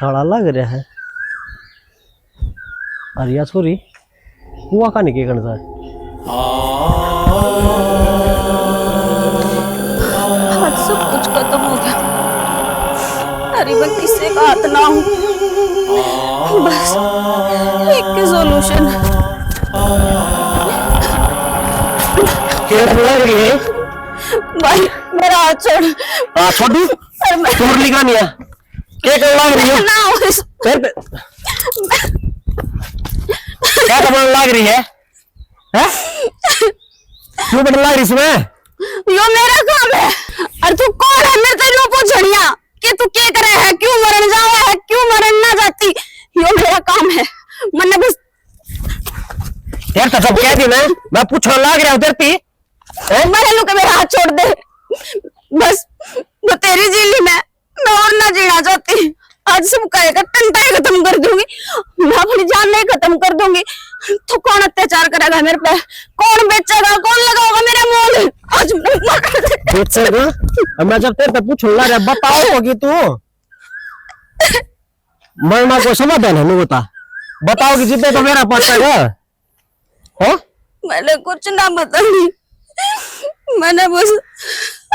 ताला लग रहा है। अरिया छोरी हुआ का नहीं करना है। आज सब कुछ खत्म हो गया। अरे मैं किसी का हाथ ना हूँ। बस एक ही सोल्यूशन। क्या लग रही है? भाई मेरा हाथ छोड़। छोड़ दी। छोड़ ली का नहीं है। क्या कर लग रही है? ना हो इस फिर क्या करने लग रही है? हैं? क्यों बदल लग रही इसमें? यो मेरा काम है। और तू कौन है? मेरे तेरे को पूछनिया कि तू क्या करे है, क्यों मरन जावे है, क्यों मरन ना जाती। यो मेरा काम है। मैंने बस यार तो सब कह दी मैं पूछने लग रहा हूँ तेरी। मेरे लोग मेरा हाथ छोड़ दे। बस वो तेरी जीली में मैं और ना जीना चाहती। आज सब कहेगा टंटाई खत्म कर दूंगी, मैं अपनी जान नहीं खत्म कर दूंगी। तो कौन अत्याचार करेगा मेरे पे? कौन बेचेगा? कौन लगाएगा मेरे मोल? आज बेचेगा? मैं जब तेरे पे पूछ ला रहा बताओ तो कि तू मरना को समाधान है। बता बताओगी जितने तो मेरा पड़ेगा। हाँ मैंने कुछ ना बताई। मैंने बस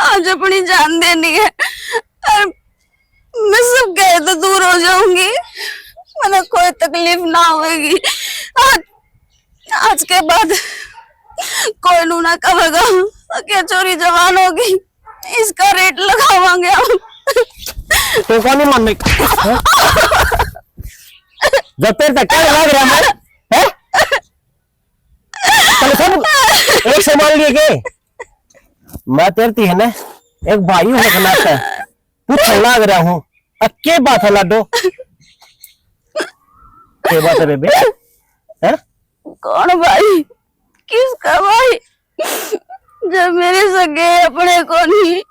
आज अपनी जान देनी है और मैं सब कहे तो दूर हो जाऊंगी। मैंने कोई तकलीफ ना होगी। आज के बाद कोई नू ना कहेगा क्या चोरी जवान होगी, इसका रेट लगावांगे हम। तो कौन मानने जब तेरे तक क्या लग रहा है? चल सब एक से मान लिए के मैं तेरती है ना एक भाई हूँ खनाता है पूछ लग रहा हूँ। अब क्या बात है लाडो? क्या बात है बेबे? है कौन भाई? किसका भाई? जब मेरे सगे अपने को नहीं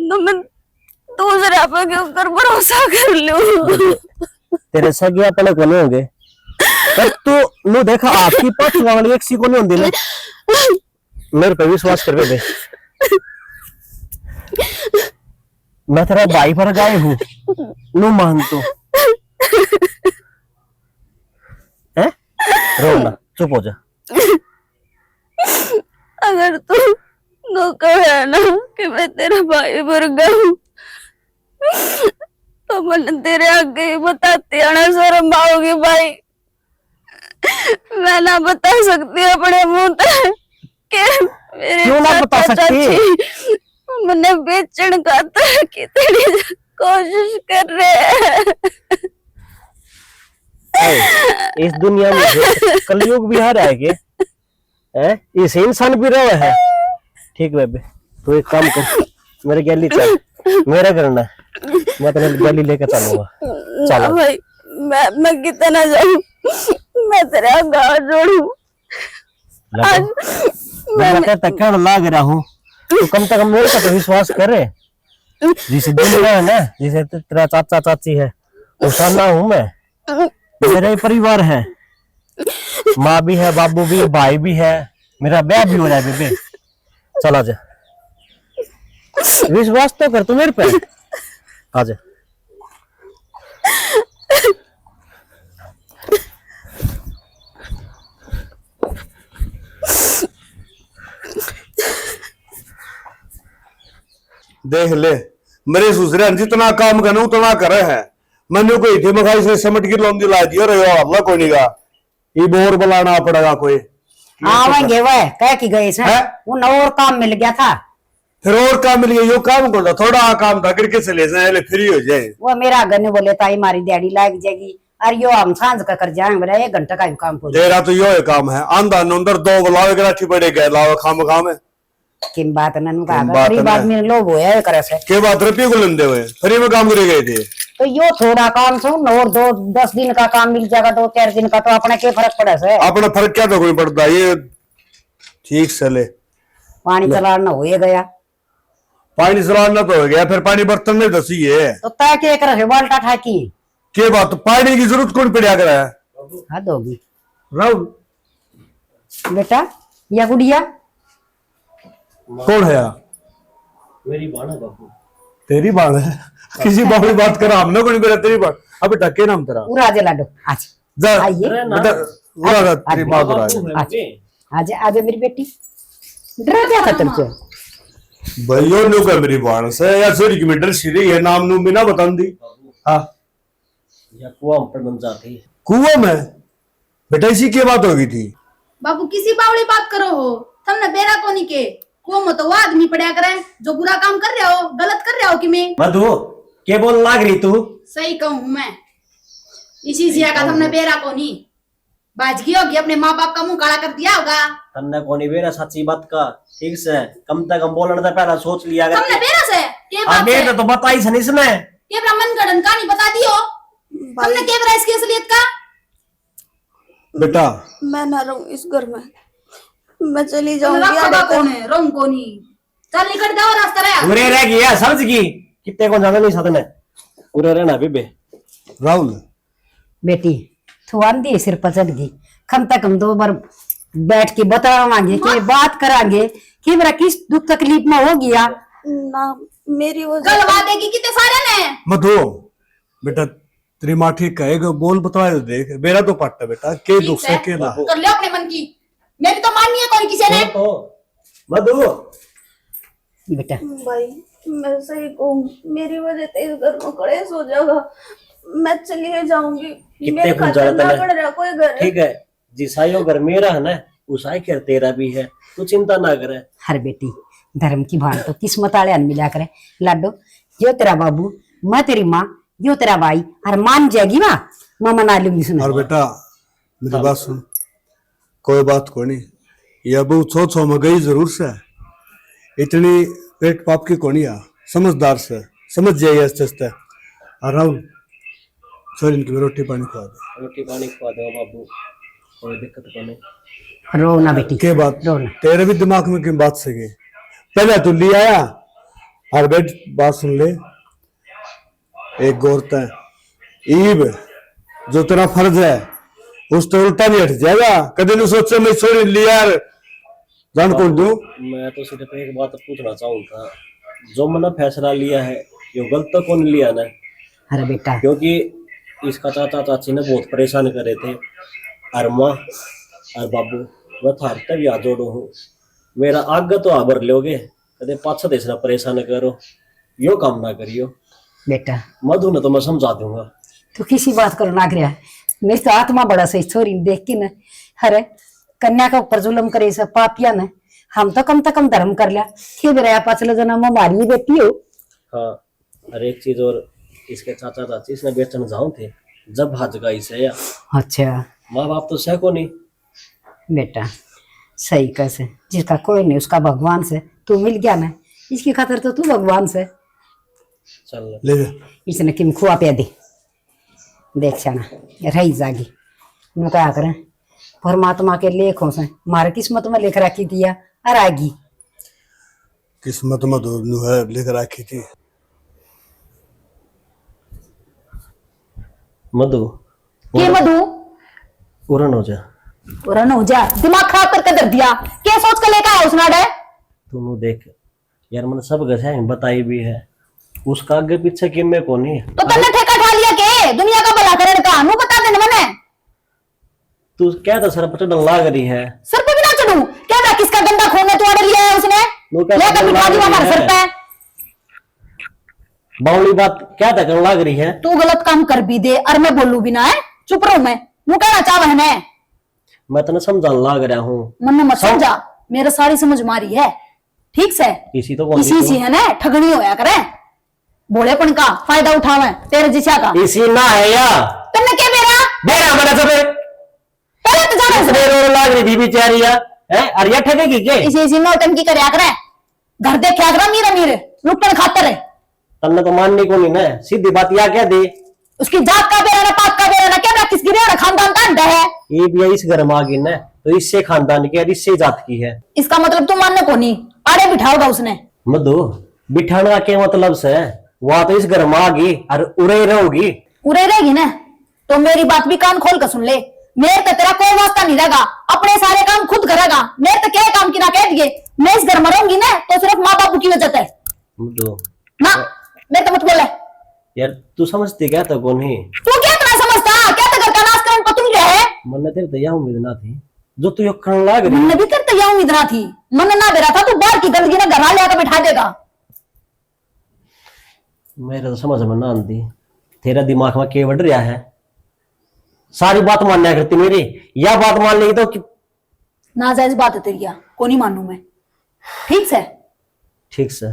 तो मैं दूसरे पे क्यों कर भरोसा कर लूं? तेरे सगे अपने को नहीं होंगे पर तू नु देखा आपकी पक्ष वाली एक सी को नहीं होंगी ना। मेरे पे विश्वास कर बेबे मैं तेरा भाई पर गाय हूँ नु मान तो है। रोना चुप हो जा। अगर तू नो कहे ना कि मैं तेरा भाई पर गई तो मैंने तेरे आगे ही बताती आना शर्म आओगी भाई। मैं ना बता सकती अपने मुंह तक कि मेरे क्यों ना बता सकती? मैंने बेचन का तो कितनी कोशिश कर रहे हैं। इस दुनिया में कलयुग भी आ रहा है कि इस इंसान भी रहा है। ठीक बेबे तो एक काम कर मेरे गैली चल मेरा करना मैं तेरे गैली लेकर चलूंगा। चलो भाई मैं कितना जाऊं? मैं तेरा गाँव जोड़ू। मैं तक लग रहा हूँ तो कम से कम मेरे पर तो विश्वास करे। जिसे दुनिया है ना जिसे तेरा चाचा चाची है उसा ना हूँ मैं। मेरा ही परिवार है, माँ भी है, बाबू भी है, भाई भी है, मेरा ब्याह भी हो रहा है बेबे। चला जा विश्वास तो कर तू मेरे पे। आजा देख ले मेरे ससुर जितना काम करना उतना करे है। मैंने कोई थी मखाई से समट की लोन दिला दिया रे अल्लाह कोई नहीं गा ये बोर बुलाना पड़ेगा कोई। आवेंगे वह कह की गई से उन और काम मिल गया था फिर और काम मिल गया यो काम करता थोड़ा काम था करके चले जाए फ्री हो जाए। वो मेरा घर ने बोले ताई मारी दिहाड़ी लाग जाएगी और यो हम सांझ का कर जाएंगे बोला 1 घंटा का भी काम हो तेरा तो यो काम है आंधा अंदर 2 बुलावे कराठी पड़े गए लाओ खाम खाम किन बात नन का गरीब आदमी ने लोभ होया है करे से के बात रुपये को लेंदे हुए फ्री में काम करे गए थे। तो यो थोड़ा काम सुन और 10 दिन का काम मिल जाएगा 2-4 दिन का तो अपने के फर्क पड़े से अपना फर्क क्या तो कोई पड़ता ये ठीक चले पानी चलाना हो गया पानी चलाना तो हो गया, फिर पानी बर्तन में दसी है। तो तय के कर बाल्टा ठाकी के बात, पानी की जरूरत कौन पड़ा कर है? हद होगी। राहुल बेटा या गुड़िया कौन है यार? मेरी बाण है बाबू। तेरी बात है? किसी बात की बात करा हमने को नहीं करा तेरी बात। अब बेटा के नाम तेरा? पूरा आजे लाडो आज जा आइए बेटा, उड़ा जा तेरी बात हो रहा है। आज आज मेरी बेटी डरा क्या खत्म से भाइयों नु का मेरी बाण से या छोरी की मेडल सीरी है, नाम नु बिना बता दी। हाँ या कुआं पर बन जाती है। कुआं में? बेटा इसी की बात होगी थी। बाबू किसी बावड़ी बात करो हो, थमने बेरा कोनी के कुओं में तो वो आदमी पड़ा करे जो बुरा काम कर रहे हो, गलत कर रहे हो कि मैं मधु के बोल लाग रही तू? सही कहूँ मैं, इसी जिया का थमने बेरा कोनी बाजगी होगी, अपने माँ बाप का मुंह काला कर दिया होगा। तन्ने कोनी बेरा सच्ची बात का, ठीक से कम से कम बोलने से पहले सोच लिया कर। थमने बेरा से के बात आगे है? तो बताई सन इसमें के ब्राह्मण गढ़न कहानी बता दियो, हमने के बरा इसकी असलियत का। बेटा मैं ना रहूं इस घर में, मैं चली तुम जाऊंगी। रखा कौन है, रोम कोनी, चल निकल जाओ रास्ता रहा। पूरे रह गया समझ गई, कितने को ज्यादा नहीं सदने पूरे रहना बेबे। राहुल बेटी तू आंधी सिर पर चढ़ गई, कम तक हम 2 बार बैठ के बतावांगे कि बात करांगे कि मेरा किस दुख तकलीफ में हो गया ना मेरी वजह गलवा देगी कितने सारे ने। मधु बेटा तेरी माँ ठीक कहेगा, बोल बता दे। देख मेरा तो पट्टा बेटा के दुख से के ना। कर ले अपने मन की, मेरी तो माननी है कोई किसी ने। तो मधु बेटा भाई मैं सही कहूँ, मेरी वजह से इस घर में कलेश हो जाएगा, मैं चली जाऊंगी। कितने मेरे खून खातिर जरूरत ना है? पड़ रहा कोई घर। ठीक है जिसाइयो घर मेरा है ना, उसाई कर तेरा भी है, तू चिंता ना करे। हर बेटी धर्म की भान तो किस्मत आले अन मिला करे लाडो, यो तेरा बाबू मैं तेरी माँ, यो तेरा भाई, और मान जाएगी माँ, मैं मना लूंगी। सुन और बेटा मेरी बात सुन, कोई बात को नहीं, ये अब छो में गई जरूर से, इतनी पेट पाप की कोनी आ, समझदार से समझ जाइए आस्ते आस्ते। और राहुल सर इनकी रोटी पानी खवा दे। रोटी पानी खवा दो बाबू, कोई दिक्कत को नहीं। रो ना बेटी के बात रो ना। तेरे भी दिमाग में क्यों बात सके? पहले तू ले आया और बेट बात सुन ले, एक गौरत है ईब जो तेरा फर्ज है उस तो उल्टा नहीं हट जाएगा। कभी नहीं सोचे मैं छोरी लिया यार जान कौन दू। मैं तो सिर्फ एक बात पूछना चाहूंगा, जो मैंने फैसला लिया है ये गलत तो कौन लिया ना? अरे बेटा क्योंकि इसका चाचा चाची ने बहुत परेशान करे थे, और माँ और बाबू मैं थार तक याद जोड़ो हूँ, मेरा आगे तो आबर लोगे कदे पाछा देसना परेशान करो, यो काम ना करियो। बेटा मधु ने तो मैं समझा दूंगा। तू किसी बात करो ना गया, मेरी तो आत्मा बड़ा सही छोरी देख के न, अरे कन्या का ऊपर जुलम करे सब पापिया न, हम तो कम धर्म कर लिया कि मेरा पाचले जन्म में मारी बेटी हो। हाँ और एक चीज और, इसके चाचा चाची इसने बेचन जाऊं थे जब भाज गई से या अच्छा माँ बाप तो सह को नहीं। बेटा सही कैसे, जिसका कोई नहीं उसका भगवान से, तू मिल गया ना इसकी खातिर तो तू भगवान से। चल ले जा इसने किम खुआ पे दे देख जाना रही जागी, मैं क्या करें परमात्मा के लेखों से मारे किस्मत में लेकर रखी दिया और आगी किस्मत में दूर नु है लेकर रखी थी। मधु के मधु उड़न हो जा, रन हो जा, दिमाग खराब करके दर दिया, क्या सोच कर लेकर आया उस नाडे? तू देख यार मैंने सब गए बताई भी है, उसका आगे पीछे कि मैं कौन है। तो तन्ने ठेका ठा लिया के दुनिया का भला करे का मुंह बता देने मैंने। तू क्या था सर पटन लाग रही है? सर पे भी ना चढ़ू, क्या था किसका गंदा खून है तोड़ लिया है उसने, वो क्या लेकर बिठा दिया हमारे सर पे। बावली बात क्या था करने लाग रही है? तू गलत काम कर भी दे और मैं बोलू भी ना है, चुप रहूं मैं, मुंह कहना चाह है। मैं तेने समझाने लाग रहा हूँ, मन मत समझा, मेरा सारी समझ मारी है ठीक से, इसी तो कौन इसी सी है ना ठगनी होया करे, भोलेपन का फायदा उठावे तेरे जिसा का। इसी ना है या तुमने क्या मेरा मेरा सब पहले तो जाने से रो लाग रही थी बेचारी है, और ये ठगेगी के? इसी नौटंकी करया करे, घर देखा करे मीरे मीरे लुटन खातर है। तन्ने तो मानने को नहीं ना, सीधी बात या क्या दे, उसकी जात का बेरा पात का बेरा क्या किस गिरे खानदान का अंडा है। ये भी इस घर में आ गई ना तो इससे खानदान की और इससे जात की है। इसका मतलब तुम मानने को नहीं, आड़े बिठाओगा उसने। मधु बिठाना के मतलब से वहां तो इस घर में आ गई और उड़े रहोगी। उरे रहेगी ना तो मेरी बात भी कान खोल कर सुन ले। मेरे तो तेरा कोई वास्ता नहीं रहेगा, अपने सारे काम खुद करेगा। मेरे तो क्या काम की ना कह दिए, मैं इस घर में रहूंगी ना तो सिर्फ माँ बापू की वजह है तो ना। मेरे तो मत बोले यार, तू समझती क्या था कौन ही? तू क्या इतना समझता, क्या तो घर का नाश करने को तुम रहे। मन तेरे तो यह उम्मीद ना थी जो तू यो खाने लाग रही। मन भी तेरे तो यह उम्मीद ना थी, मन ना दे रहा था तू बाहर की गंदगी ना घर ले आकर बिठा देगा। मेरे तो समझ में ना आती, तेरा दिमाग में क्या बढ़ रहा है? सारी बात मानना करती मेरी, या बात मान लेगी तो नाजायज बात है तेरी, को नहीं मानू मैं। ठीक से ठीक से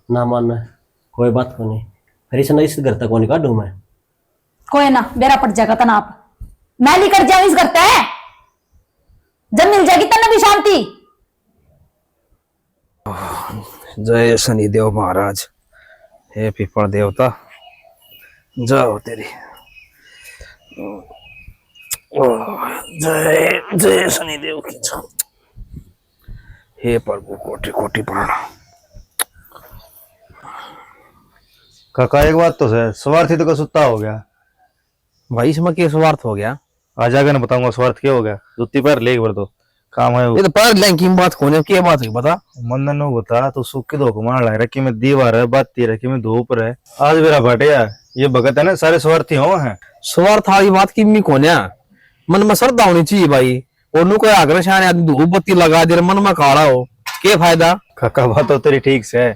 ना मानना कोई बात को नहीं, फिर इस घर तक को नहीं काटू मैं। कोई ना बेरा पड़ जाएगा तनाप, मैं लेकर जाऊं इस घर है, जब मिल जाएगी तब भी शांति। जय शनिदेव महाराज, हे पीपल देवता, जाओ तेरी। जय जय शनिदेव की जय। हे प्रभु कोटि कोटि प्रणाम। काका एक बात तो है, स्वार्थी तो का सुत्ता हो गया। भाई इसमें क्या स्वार्थ हो गया? आ जाकर ना बताऊंगा स्वार्थ क्या हो गया। जुत्ती पैर ले एक बार तो काम है। ये तो पर लैंकी बात कौन क्या बात है बता। मंदन नो बता तो सुख के धोख मार लग रहा कि मैं दीवार है, बाती रखी में धूप है। आज मेरा भटिया ये भगत है ना, सारे स्वार्थी हो हैं। स्वार्थ वाली बात की मी कौन है? मन में श्रद्धा होनी चाहिए भाई। और नु कोई आग्रह शान आदमी धूप बत्ती लगा दे मन में काला हो, क्या फायदा? काका बात तो तेरी ठीक से है,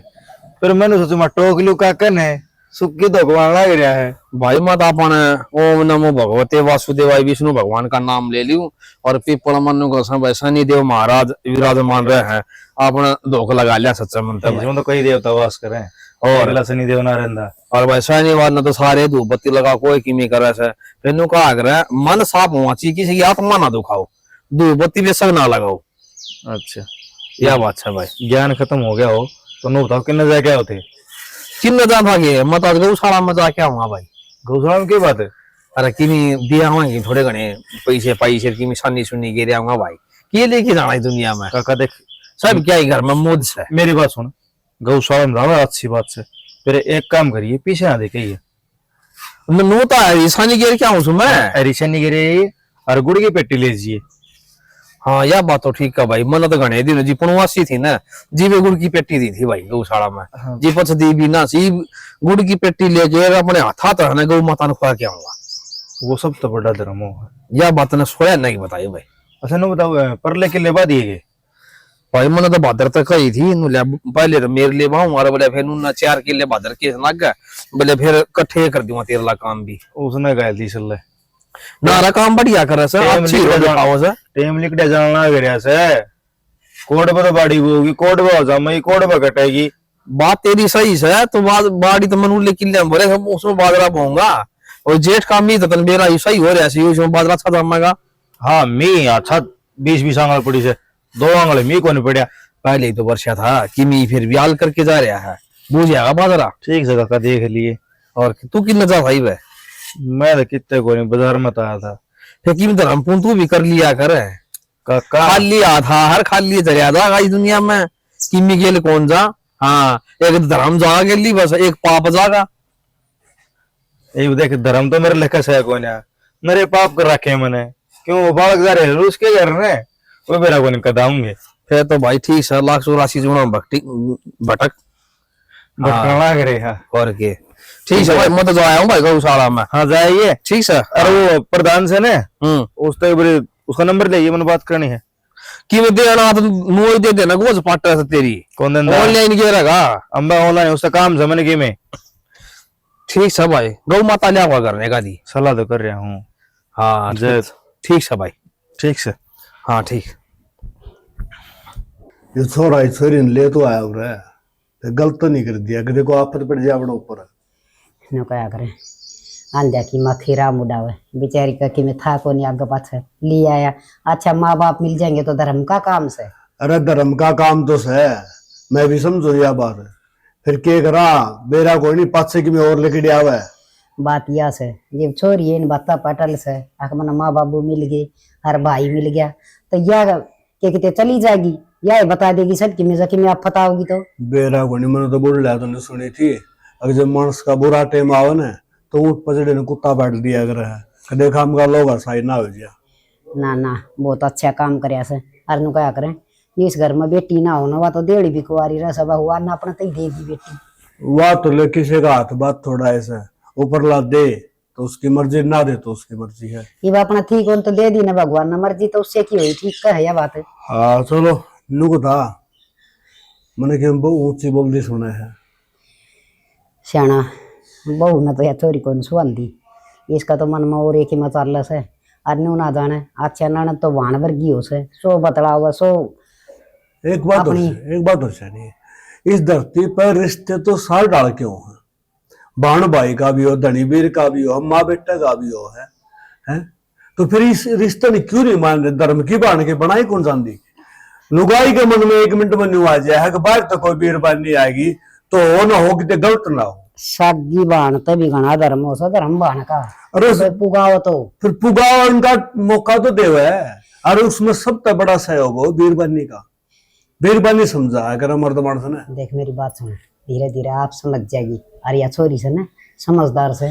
फिर मैंने सोचा मैं टोक लू काका ने सुख के धोख मार लग रहा है। भाई मत अपन ओम नमो भगवते वासुदेवाय विष्णु भगवान का नाम ले लियो और पीपल मन को सब शनिदेव महाराज विराजमान रहे हैं, आपने धोख लगा लिया सच्चा मंत्र। इसमें तो कई देवता वास करें और अगला शनिदेव ना रहता। और भाई शनिवार ने तो सारे धूप बत्ती लगा कोई किमी करे से। फिर नु का आग्रह मन साफ होना चाहिए, किसी की आत्मा ना दुखाओ, धूप बत्ती बेशक ना लगाओ। अच्छा यह बात है भाई। ज्ञान खत्म हो गया हो तो नो बताओ किन्ने जाके क्या होते। किन्न जा भागे मत आज गौशाला में जाके आऊंगा भाई। गौशाला में क्या बात है? अरे किमी दिया हुआ थोड़े घने पैसे पैसे की निशानी सुनी गिरे आऊंगा भाई। ये लेके जाना है दुनिया में काका देख, सब क्या ही घर में मौज से। मेरी बात सुन, गौशाला में जावा अच्छी बात से, फिर एक काम करिए पीछे ना देखिए। नोता है निशानी गिर क्या हूँ मैं? रिशन नहीं गिरे और गुड़ की पेटी ले लीजिए। हाँ यह बात तो ठीक है भाई। मन तो घने दिन जी पुनवासी थी ना, जी में गुड़ की पेटी दी थी भाई गौशाला में। हाँ। जी पछ दी भी ना सी गुड़ की पेटी लेके अपने हाथ है ना गौ माता ने खुआ के आऊंगा। वो सब तो बड़ा धर्म हो। यह बात ने सोया नहीं बताई भाई। अच्छा नो बताओ परले के लेबा दिए गए? भाई मैंने तो बादर तक कही थी पहले तो मेरे ले बाहू और बोले फिर उन्ना 4 किले बादर के लग गए, बोले फिर इकट्ठे कर दूंगा तेरा काम भी। उसने गायल दी चल नारा काम बढ़िया करे सर, अच्छी हो जाओ सर। टेम लिखड़े जानना गिरा से कोड पर बाड़ी होगी, कोड पर हो जा मई कोड पर कटेगी। बात तेरी सही है तो बाड़ी तो मनु लेकिन ले बोले हम उसमें बादरा बोऊंगा और जेठ का मी तो मेरा ही सही हो रहा है उसमें बादरा अच्छा जमेगा। हाँ मी अच्छा 20-20 आंगल पड़ी से 2 आंगल मी को नहीं पड़ा। पहले ही तो वर्षा था कि मी फिर ब्याल करके जा रहा है, बूझ जाएगा बादरा। ठीक जगह का देख लिए। और तू कितना जा भाई वे? मैं तो कितने को नहीं बाजार में आया था। फिर की धर्मपुन तू भी कर लिया कर काका खाली आधा हर खाली चलिया था इस दुनिया में। किमी गेल कौन जा? हाँ एक धर्म जा गेली बस, एक पाप जागा। ये देख धर्म तो मेरे लेखा से को नहीं, मेरे पाप कर रखे मैंने क्यों वो बालक जा रहे रूस के घर ने वो मेरा को नहीं कदाऊंगे। फिर तो भाई ठीक है 184 जुड़ा भटक भटकना लग रहे। हाँ और के ठीक है भाई, मैं तो जो आया हूँ भाई गौशाला में। हाँ जाइए। ठीक है। अरे वो प्रधान से ने उस तो उसका नंबर ले, मैंने बात करनी है। कि मैं देना तो मुझे दे देना गोज पाटा से तेरी कौन दिन ऑनलाइन के रहेगा अंबा ऑनलाइन उसका काम समझ के में। ठीक है भाई, गौ माता लिया हुआ करने का दी सलाह तो कर रहा हूँ। हाँ जय ठीक है भाई। ठीक से। हाँ ठीक। ये छोरा ही छोरी ने ले तो आया हुआ है, गलत तो नहीं कर दिया कि देखो आफत पड़ जाए अपने ऊपर। नो क्या करे आंध्या की मखीरा मुडावे बेचारी का कि मैं था को नहीं आगे पाछे ले आया। अच्छा माँ बाप मिल जाएंगे तो धर्म का काम से। अरे धर्म का काम तो है, मैं भी समझो यह बात है, फिर के करा बेरा कोई नहीं पाछे की में और लेके दिया हुआ है। बात यह से ये छोरी इन बत्ता पटल से आख मन माँ बाबू मिल गए हर भाई मिल गया तो यह के किते चली जाएगी। यह बता देगी सब कि मैं आप पता होगी तो बेरा कोनी मैंने तो बोल लिया तूने सुनी थी। अगर जब मानस का बुरा टाइम आवे ना तो ऊँट पचड़े ने कुत्ता बैठ दिया अगर है देखा हम का लोग साई ना हो जा। ना बहुत अच्छा काम करे से अर नु क्या करें इस घर में बेटी ना होना वा तो देड़ी भी कुआरी रह सब हुआ ना अपना तई देगी बेटी वाह तो ले किसी का हाथ बात थोड़ा ऐसा ऊपर ला दे तो उसकी मर्जी, ना दे तो उसकी मर्जी है। ये बात अपना ठीक हो तो दे दी ना भगवान ना मर्जी तो उससे की हुई ठीक का है यह बात। हाँ चलो नुको था मैंने क्यों बहुत ऊंची बोल दी सुने है श्याणा बहू ना तो या छोरी कौन सुंदी इसका तो मन में और एक ही मचालस है अन्य ना जाने अच्छा ना तो वाण वर्गी हो से सो बतलावा सो एक बात हो नहीं इस धरती पर रिश्ते तो सार डाल क्यों है, बाण भाई का भी हो, धनी वीर का भी हो, माँ बेटा का भी हो है? तो फिर इस रिश्ते ने क्यों नहीं मान रहे? धर्म की बाण के बनाई कौन जानती? लुगाई के मन में एक मिनट में नहीं आ जाए कि बाहर तो कोई वीर बाण नहीं आएगी तो हो ना हो कि गलत ना हो। सागी बाण तभी घना धर्म हो सा धर्म बाण का अरे पुगाओ तो फिर पुगाओ इनका मौका तो देव है और उसमें सबसे बड़ा सहयोग हो वीरबानी का। वीरबानी समझा अगर मर्द मानस ने देख मेरी बात सुन धीरे धीरे आप समझ जाएगी। अरे या छोरी से ना समझदार से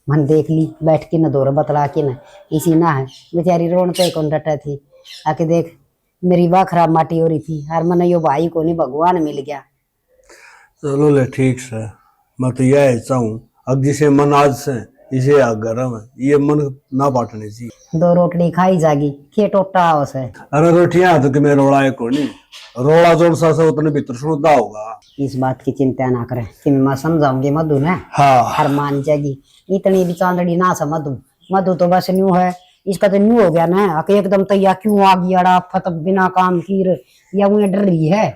मन देख ली बैठ के न दौर बतला के न इसी ना है बेचारी रोन पे कौन डटा थी आके देख मेरी वाह खराब माटी हो रही थी हर मन यो भाई को नहीं भगवान मिल गया। चलो ले ठीक से मैं तो यह चाहूँ अब जिसे मन आज से इसे गरम है ये मन ना बांटने चाहिए। 2 रोटली खाई जागी के टोटा हो से अरे रोटियां तो कि मैं रोड़ा है को नहीं रोड़ा जोड़ सा उतने भीतर सुनता होगा। इस बात की चिंता ना करें कि मैं समझाऊंगी मधु ने हाँ हर मान जाएगी इतनी भी चांदड़ी ना समझ मधु तो बस न्यू है इसका तो न्यू हो गया ना आके एकदम तैया क्यों आ गया अड़ा फत बिना काम की या उन्हें डर रही है।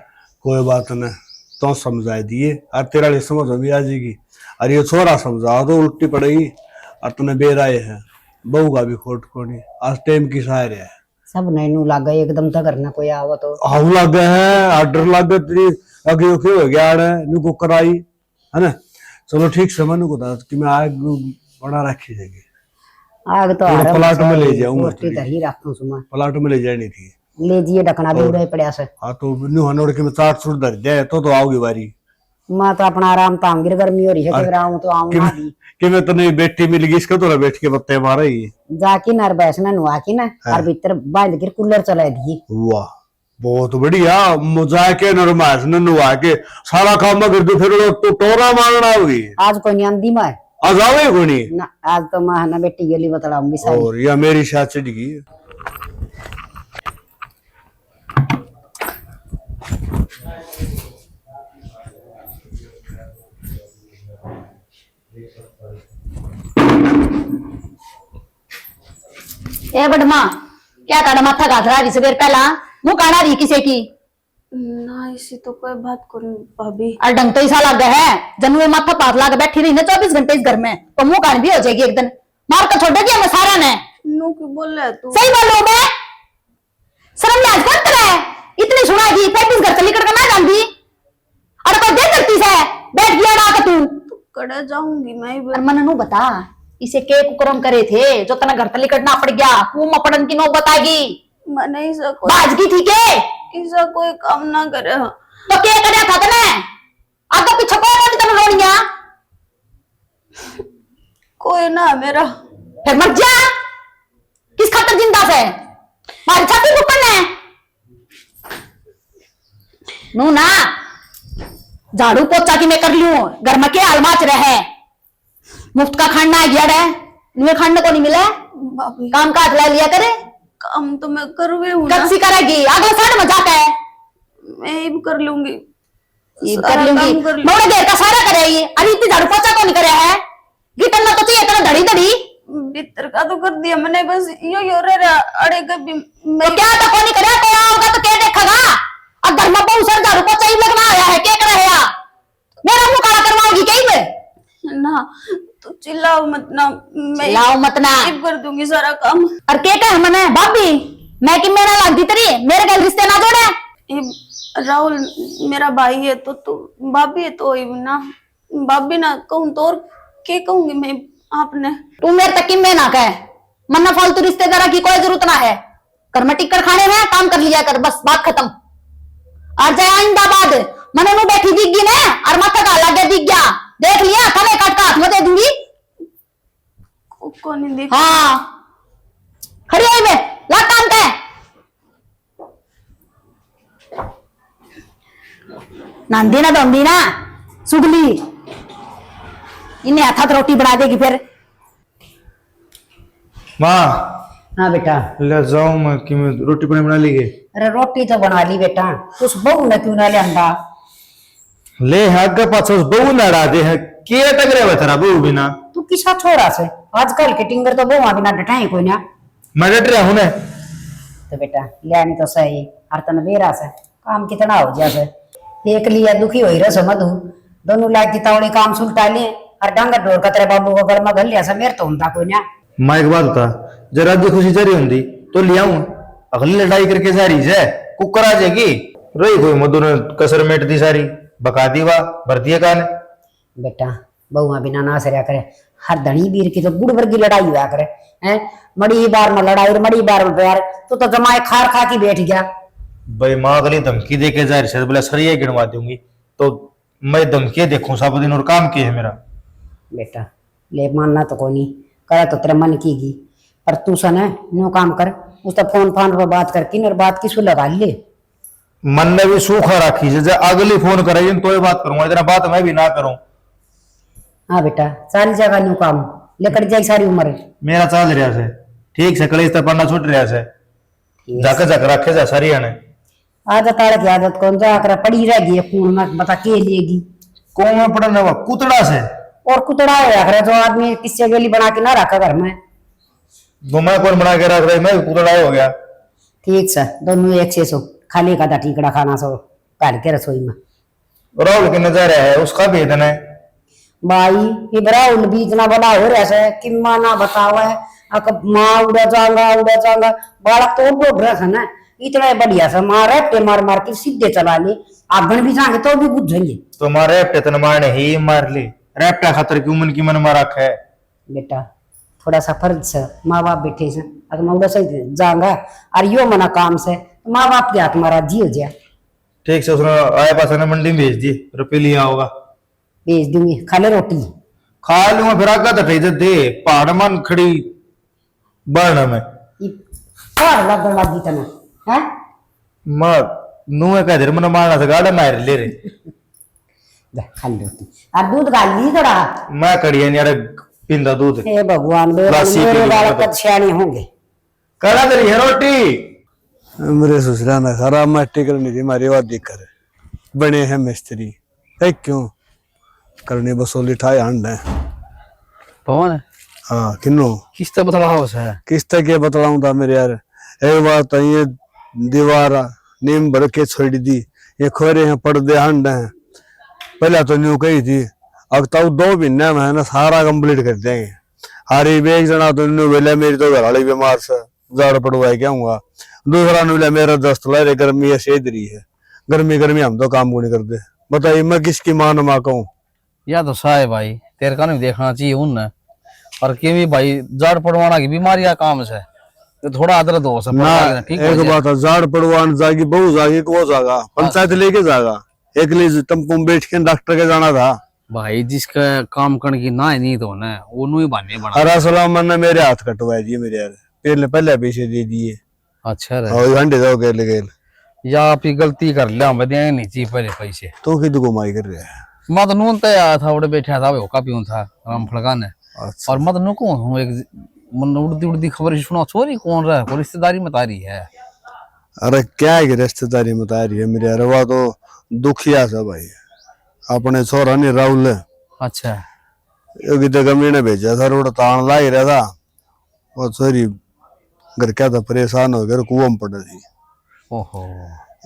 कोई बात नहीं तो समझा दिए और तेरा लिए समझ भी आ जाएगी और ये छोरा समझा तो उल्टी पड़ेगी और तुमने बेराए है बहू का भी खोट खोनी आज टाइम की सायर है सब नैनू लाग गए एकदम तक करना कोई आवा तो हाउ लग गए हैं आर्डर लग गए तेरी अगे ओके हो गया नु को कराई है ना। चलो ठीक समय नु को कि मैं आग बना रखी जाएगी आग तो और प्लाट में ले जाऊंगा रोटी दही रखूं सुमा प्लाट में ले जानी थी ले जिए ढकना भी उड़े पड़या से। हाँ तो न्यू हनोड़ के मैं चाट सुट धर जाए तो आओगी बारी मैं तो अपना आराम ताम गिर गर्मी हो रही है कि राम तो आऊंगा कि मैं तो नहीं बेटी मिल गई इसका तो बैठ के पत्ते मारा ही जाकी नर बैसना नुआ की ना और भीतर बांध के कूलर चला दी। वाह बहुत बढ़िया जाके नरमास ने नुआ के सारा काम कर दो फिर तो टोरा मारना होगी आज कोई नहीं आंदी मैं आज आवे कोनी ना आज तो मैं ना बेटी गली बतलाऊंगी सारी और या मेरी शायद चढ़गी। ए बड़मा क्या काड़ा माथा घास रही सवेर पहला मुंह काढ़ा रही किसे की ना इसी तो कोई बात कौन भाभी। और ढंग तो ऐसा लग है जन्म माथा पात लाग बैठी रही ना 24 घंटे इस घर में तो मुंह कान भी हो जाएगी एक दिन मार कर छोड़ दिया मैं सारा ने नू क्यों बोल रहा है तू? सही बोलो बे शर्म लाज कौन तेरा है इतनी सुनागी फिर इस घर से निकल कर ना जानती और कोई दे करती से बैठ गया ना के तू कड़ा जाऊंगी मैं भी। और मन नु बता इसे के कुकरम करे थे जो तना घर तले कटना पड़ गया वो मपड़न की नौबत आएगी मैंने इसा बाज की थी के इसा कोई काम ना करे तो के करया था तने आगे पीछे कोई तने रोनिया कोई ना मेरा फिर मर जा किस खातर जिंदा से मारी छाती ऊपर ने नू ना झाड़ू पोछा की मैं कर लूं घर में के अलमाच रहे मुफ्त का खाना है गया रे नुए खाने को नहीं मिला भाभी काम काज ला लिया करे काम तो मैं करूँ हूँ ना। कब सी करेगी अगले साल में जाता है मैं ये भी कर लूंगी कर सारा लूंगी काम कर लूंगी। मोड़े देर का सारा करेगी अरे इतनी झाड़ू पोछा को नहीं करे है गिटन ना तो चाहिए तेरा धड़ी धड़ी भीतर का तो कर दिया मैंने बस यो रे अड़े कभी तो क्या तो कोई नहीं करे कोई आओगा तो क्या देखेगा अब घर में बहुत सारा झाड़ू पोछा ही लगना आया है क्या कर रहा है मेरा मुंह काला करवाओगी क्या मैं ना तो चिल्लाओ मत ना मैं लाओ मत ना ये कर दूंगी सारा काम। और के कह मने भाभी मैं कि मेरा लगती तेरी मेरे गल रिश्ते ना जोड़े ये राहुल मेरा भाई है तो तू भाभी है तो ना भाभी ना कहूँ तो और के कहूंगी मैं आपने तू मेरे तक की मैं ना कह मन्ना फालतू रिश्तेदारा की कोई जरूरत ना है घर में टिक्कर खाने में काम कर लिया कर बस बात खत्म और जय अहमदाबाद मने नु बैठी दिख गई ने और माथा का लगे दिख गया देख लिया थाने काट का हाथ में दे दूंगी कौन देख हाँ खड़ी आई बे ला काम के नंदी ना दंदी ना सुगली इन्हें हाथ रोटी बना देगी फिर माँ हाँ बेटा। ले जाऊं मैं कि मैं रोटी पानी बना ली गई। अरे रोटी तो बना ली बेटा, उस बहू ने क्यों ना लिया? ले आगे पाछे उस बहू लड़ा दे है के टकरे हुए तेरा बहू बिना तू किसा छोड़ा से आजकल के टिंगर तो बहू बिना डटाई कोई ना। मैं डट रहा हूं ने तो बेटा लियानी तो सही हर तन बेरा से काम कितना हो जैसे एक लिया दुखी हो रहा समझू दोनों लायक की तावड़ी काम सुलटा ले और डांगर डोर का तेरे बाबू को गल में घल लिया सा मेरे तो होता कोई ना। मैं एक बात बता जरा दी खुशी चरी होंगी तो लिया अगली लड़ाई करके सारी है कुकर आ जाएगी रही कोई मधु ने कसर मेट दी सारी बका दी वाह भरती है कान बेटा बहुआ बिना ना सरिया करे हर धनी बीर की तो गुड़ वर्गी लड़ाई हुआ करे हैं मड़ी बार में लड़ाई मड़ी बार में प्यार तो जमाए खार खा की बैठ गया। भाई माँ अगली धमकी दे के जाहिर से बोला सरिया गिनवा दूंगी तो मैं धमकी देखूं सब दिन और काम की है मेरा। बेटा ले मानना तो कोई नहीं करे तो तेरे मन की गी पर तू सन है नो काम कर उसका फोन फान पर बात करके और बात किसको लगा ले मन ने भी सूखा रखी है अगली फोन करेगी तो ये बात करूंगा इतना बात मैं भी ना करूं। हाँ बेटा सारी जगह न्यू काम लेकर जाए सारी उम्र मेरा चल रहा से ठीक से कलेज तक पढ़ना छूट रहा से जाकर जाकर रखे जा सारी ने आदत ताड़ की आदत कौन जाकर पड़ी रहेगी फोन में बता के लेगी कौन में पढ़ना हुआ कुतड़ा से और कुतड़ा रख रहे जो आदमी किससे वेली बना के ना रखा घर में वो मैं कौन बना के रख रही मैं कुतड़ा हो गया। ठीक सर दोनों एक से सो खाली का ठीकड़ा खाना सो घर के रसोई में राहुल के नजारा है उसका भी इतना है भाई इब्राहिम भी इतना बड़ा हो रहा है कि माँ ना बतावा है माँ उड़ा जाऊंगा बालक तो बोल रहा था ना इतना बढ़िया सा माँ रेपटे मार मार के सीधे चला ले आगन भी जाएंगे तो भी बुझेंगे तो मारे रेपटे तन मारने ही मार ली रेपटा खातर क्यों मन की मन मारा है बेटा थोड़ा सा फर्ज से माँ बाप बैठे से अगर मैं उड़ा से जाऊंगा और यो मना काम से तो माँ बाप के हाथ मारा जी हो जाए। ठीक से उसने आए पास ने मंडी में भेज दी रुपये लिया होगा भेज दूंगी खा ले रोटी खा लूंगा फिर आगा तो ठे दे पहाड़ मन खड़ी बढ़ में लगन लगी तना है मां नुए का धर्म न मारना से गाड़ा मार ले रे खा ले रोटी और दूध गाल ली थोड़ा मैं कड़िया नहीं अरे पिंदा दूध हे भगवान मेरे वाला कद सियाने होंगे कड़ा तेरी है रोटी मेरे ससुरा ने खराब मट्टी करनी थी हमारी वादी कर बने हैं मिस्त्री है क्यों करनी बसोली ठाए हंड है पवन हाँ किन्नो किस्त बतलाओ है किस्त के बतलाऊं था मेरे यार एक बात ये दीवार नीम भर के छोड़ दी ये खोरे हैं पर्दे हंड हैं पहले तो न्यू कही थी अब तो 2 महीने में है ना सारा कंप्लीट कर देंगे हारी भी एक जना तो न्यू वेले मेरी तो घर वाली बीमार से जाड़ पड़वाए क्या हूँ दूसरा न्यू मेरा दस्त ला गर्मी ऐसे इधर ही है गर्मी हम तो काम को नहीं करते बताइए मैं किसकी मान माँ कहूँ या तो साहे भाई तेरे का नहीं देखना चाहिए उन और के भी भाई जड़ पड़वाना की बीमारी का काम से तो थोड़ा अदरद हो सकता ठीक एक बात है जाड़ पड़वान जागी बहु जागी को जागा पंचायत लेके जागा एक लिए टेम्पो में बैठ के डॉक्टर के जाना था भाई जिसका काम करने की ना नहीं तो ना वो नु ही बहाने बना अरे सलाम मैंने मेरे हाथ कटवाए दिए मेरे यार पहले पैसे दे दिए अच्छा रे और घंटे जाओ गेल गेल या आप ही गलती कर लिया मैं देने नहीं चाहिए पहले पैसे तो कि कमाई कर रहा है मैं तो नून तैयार था उड़े बैठा था वो का पियूं था राम फड़काने अच्छा। और मैं तो नु कौन हूँ एक मन उड़ती उड़ती खबर सुना छोरी कौन रहा है रिश्तेदारी में तारी है। अरे क्या है कि रिश्तेदारी में तारी है मेरे यार वो तो दुखिया सा भाई अपने छोरा नहीं राहुल अच्छा योगी तो गमी ने भेजा था रोड तान ला ही रहा था वो छोरी घर क्या था परेशान हो गया कुआं में पड़ा थी ओहो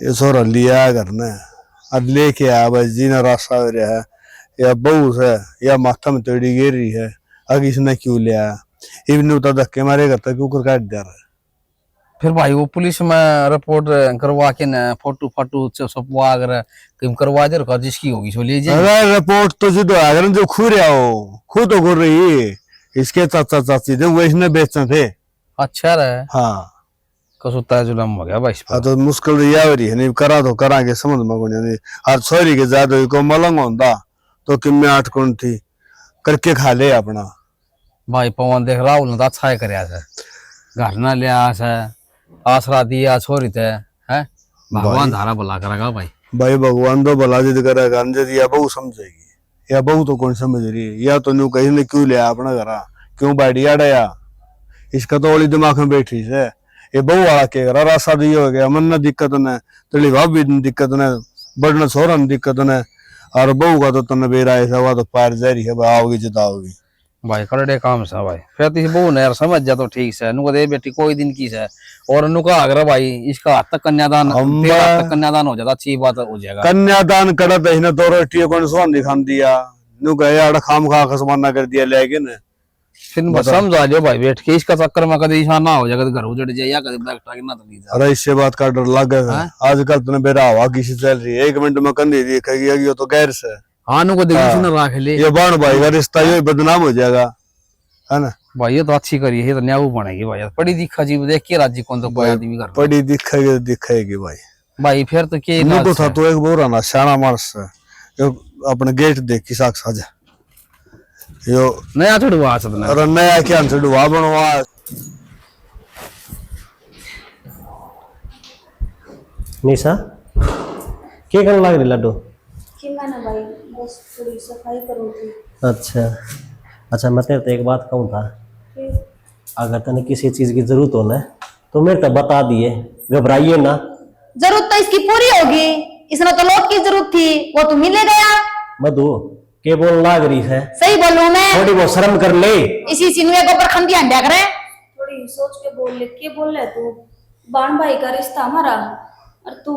ये छोरा लिया घर ने अब लेके आया भाई जीना रास्ता हो रहा है या बहू से या माथा में तोड़ी गिर रही है आगे इसने क्यों लिया इवन उतर धक्के मारे करता क्यों कर काट दे रहा है फिर भाई वो पुलिस में रिपोर्ट करवा के न फोटो फाटो सब वो अगर कहीं करवा दे रखा जिसकी होगी सो ले जाए। अरे रिपोर्ट तो जो अगर जो खू रहा हो खुद तो कर रही इसके चाचा चाची थे वो इसने बेचते थे। अच्छा रहे हाँ कसुता जुलम हो गया भाई इस पर। हाँ तो मुश्किल तो यह हो रही है नहीं करा तो करा के समझ में कोनी नहीं हर छोरी के ज्यादा को मलंग होता तो किम्मे 8 कौन थी करके खा ले अपना। भाई पवन देख राहुल ने तो अच्छा ही करया से, घर ना लिया से, आसरा दिया छोरी थे, है भगवान धारा भला करेगा भाई। भाई भगवान तो भला जिद करेगा अंजद या बहू समझेगी या बहू तो कौन समझ रही है या तो न्यू कहीं ने क्यों लिया अपना घरा क्यों बैठिया डया इसका तो ओली दिमाग में बैठी है ये बहू वाला के करा रास्ता दियो हो गया मन न दिक्कत न तेरी भाभी न दिक्कत न बढ़ना छोरा न दिक्कत न और बहू का तो तन बेरा ऐसा हुआ तो पार जा रही है भाई आओगी जिताओगी भाई करड़े काम से भाई फिर तो बहू ने यार समझ जा तो ठीक से नुको दे बेटी कोई दिन की से और नुका अगर भाई इसका हाथ तक कन्यादान तेरा हाथ तक कन्यादान हो जाता अच्छी बात हो जाएगा। कन्यादान करत है न तो रोटी कौन सोन दिखा दिया नु गए आड़ खाम खा खसमाना कर दिया लेके न फिर बस समझा जो भाई बैठ के इसका चक्कर में कभी ईशा ना हो जाए, कभी घर उजड़ जाए या कभी बैग टाक ना तो नहीं अरे इससे बात का डर लग गया आजकल तुमने बेरा हवा किसी चल रही है 1 मिनट में कंधी देखेगी ये तो गैर से हाँ नुको देखी ना राख ले ये बाण भाई का रिश्ता ये बदनाम हो जाएगा है ना भाई। ये तो अच्छी करी है, ये तो न्याऊ बनेगी भाई। पढ़ी दिखा जी देख के राज्य कौन तो कोई आदमी कर पढ़ी दिखाएगी दिखाएगी भाई भाई फिर तो के नुको था तो एक बोरा ना शाना मार्स अपने गेट देख की साख साजा यो नया छुड़वा सदना अरे नया क्या छुड़वा बनवा निशा क्या करने लग रही लड्डू? कि मैं ना भाई बस थोड़ी सफाई करूँ थी। अच्छा अच्छा मैं तेरे तो एक बात कहूँ था, अगर तने किसी चीज की जरूरत हो ना तो मेरे तो बता दिए, घबराइए ना। जरूरत तो इसकी पूरी होगी, इसने तो लौट की जरूरत थी वो तो मिले गया। मधु के बोल लाग रही है, सही बोलूं मैं? थोड़ी बहुत शर्म कर ले। इसी सिनुए को पर खंडिया अंडा करे। थोड़ी सोच के बोल ले, के बोल ले तू? बाण भाई का रिश्ता हमारा और तू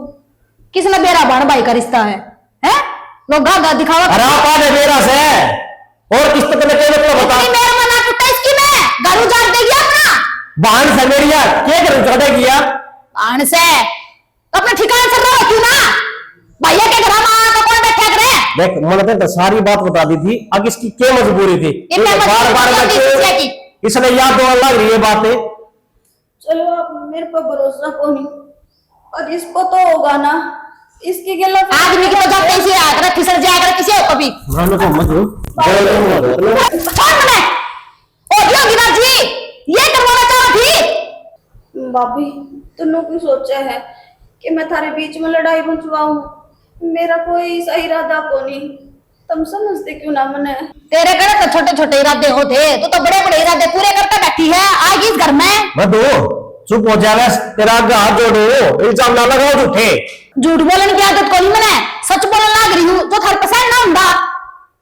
किसने बेरा बाण भाई का रिश्ता है? हैं? लोग गागा दिखावा अरे आपा ने मेरा से और किस तो तने के मतलब बता। इतनी मेरा मना टूटा इसकी मैं गारू जान दे गया अपना बहन से मेरी यार क्या करूं चढ़े किया बाण से तो अपने ठिकाने से रहो क्यों ना? भैया के घर में तो कौन बैठा करे? देख मैंने तो सारी बात बता दी थी, अब इसकी क्या मजबूरी थी बार बार इसने याद तो लग रही है बातें। चलो अब मेरे पर भरोसा को नहीं और इसको तो होगा ना इसकी गलत आदमी की तो जब कैसे आकर फिसल जाएगा किसी को कभी मानो तो मत छोड़ मने ओ योगिना जी ये करवाना चाह थी। भाभी तुमने क्यों सोचा है कि मैं थारे बीच में लड़ाई मचवाऊं? मेरा कोई सही इरादा को नहीं, तुम समझते क्यों ना मने? तेरे करे तो छोटे छोटे इरादे होते, तू तो बड़े बड़े इरादे पूरे करके बैठी है आज इस घर में। मधु चुप हो जावे, तेरा आगे हाथ जोड़ो, इल्जाम ना लगाओ झूठे। झूठ बोलने की आदत कोनी मने, सच बोलने लग रही हूं तो थारे पसंद ना हुंदा।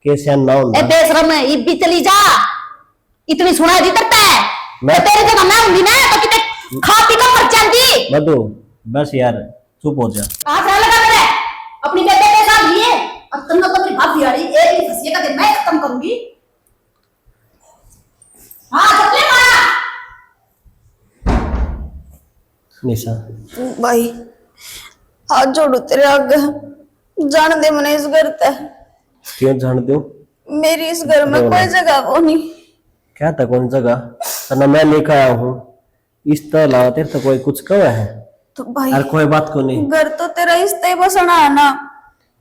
कैसे ना ए होगा बेशरम ये भी चली जा, इतनी सुना दी करता है मैं तो तेरे जगह मैं हुंदी ना तो किते खा पी कर मर जाती। मधु बस यार चुप हो जा। कहां से लगा करे अपनी बेटे के साथ लिए और तुम तो मेरी भाभी आ रही एक ही फसिए का दिन मैं खत्म करूंगी। हां चले मारा निशा भाई हाथ जोड़ू तेरे आगे, जान दे मने इस घर ते। क्यों जान दो मेरी इस घर में कोई जगह वो नहीं। क्या था कौन जगह तना मैं लेकर आया हूँ, इस तरह अलावा तेरे तो कोई कुछ कहा है तो भाई और कोई बात को नहीं। घर तो तेरा इस्ते ही बसना है ना,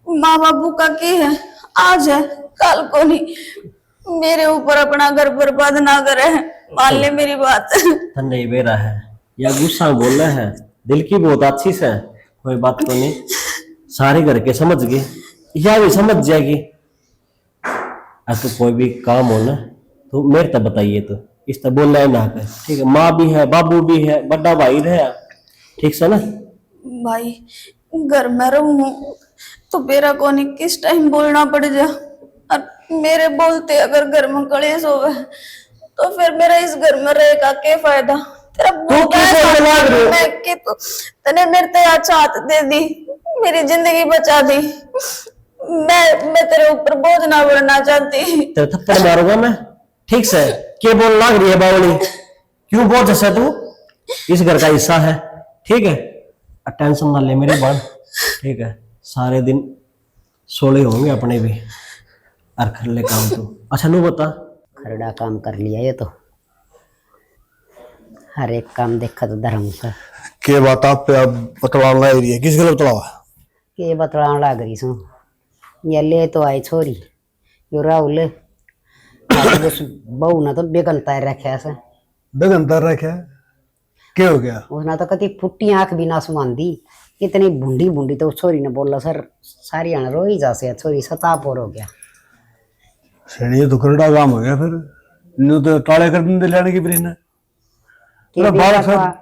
माँ बाबू का की है आज है कल को नहीं। मेरे ऊपर अपना घर बर्बाद ना करे, मान ले मेरी बात। तन नहीं बेरा है या गुस्सा बोल रहा है, दिल की बहुत अच्छी से कोई बात को नहीं, सारे घर के समझ गए या भी समझ जाएगी। तो कोई भी काम हो ना तो मेरे तक बताइए, तो इस तरह बोलना है ना कर, ठीक है? माँ भी है बाबू भी है बड़ा भाई रहे, ठीक से ना? भाई घर में रहूं तो मेरा कोनी किस टाइम बोलना पड़ जा, और मेरे बोलते अगर घर में कलेश होवे तो फिर मेरा इस घर में रहे का क्या फायदा? तेरा मैं कि तने मेरे ते अच्छा हाथ दे दी, मेरी जिंदगी बचा दी। मैं तेरे ऊपर बोझ ना बढ़ना चाहती। तेरे थप्पड़ मारूंगा मैं, ठीक से? क्या बोल लाग रही है बावली, क्यों बोझ जैसा तू? इस घर का हिस्सा है, ठीक है? टेंशन ना ले मेरी बात, ठीक है? सारे दिन सोले होंगे अपने भी और कर ले काम तो। अच्छा नू बता, खरड़ा काम कर लिया ये तो। हर एक काम देखा तो धर्म का के बात आप पे अब बतलावा लग रही है, किस गलत बतलावा? के बतलाने लग रही सो। ये ले तो आई छोरी यो राहुल उस बहू ने तो बेगनता रखा से। बेगनता रखे क्या हो गया? उसने तो कति फुट्टी आंख भी ना सुमान दी, इतनी बूंदी बूंदी। तो उस छोरी ने बोला सर सारी आने रोई जा से छोरी सतापोर हो गया। ये तो करड़ा काम हो गया फिर। न्यू तो टाले कर दिन लेने की फिर के बेरा का-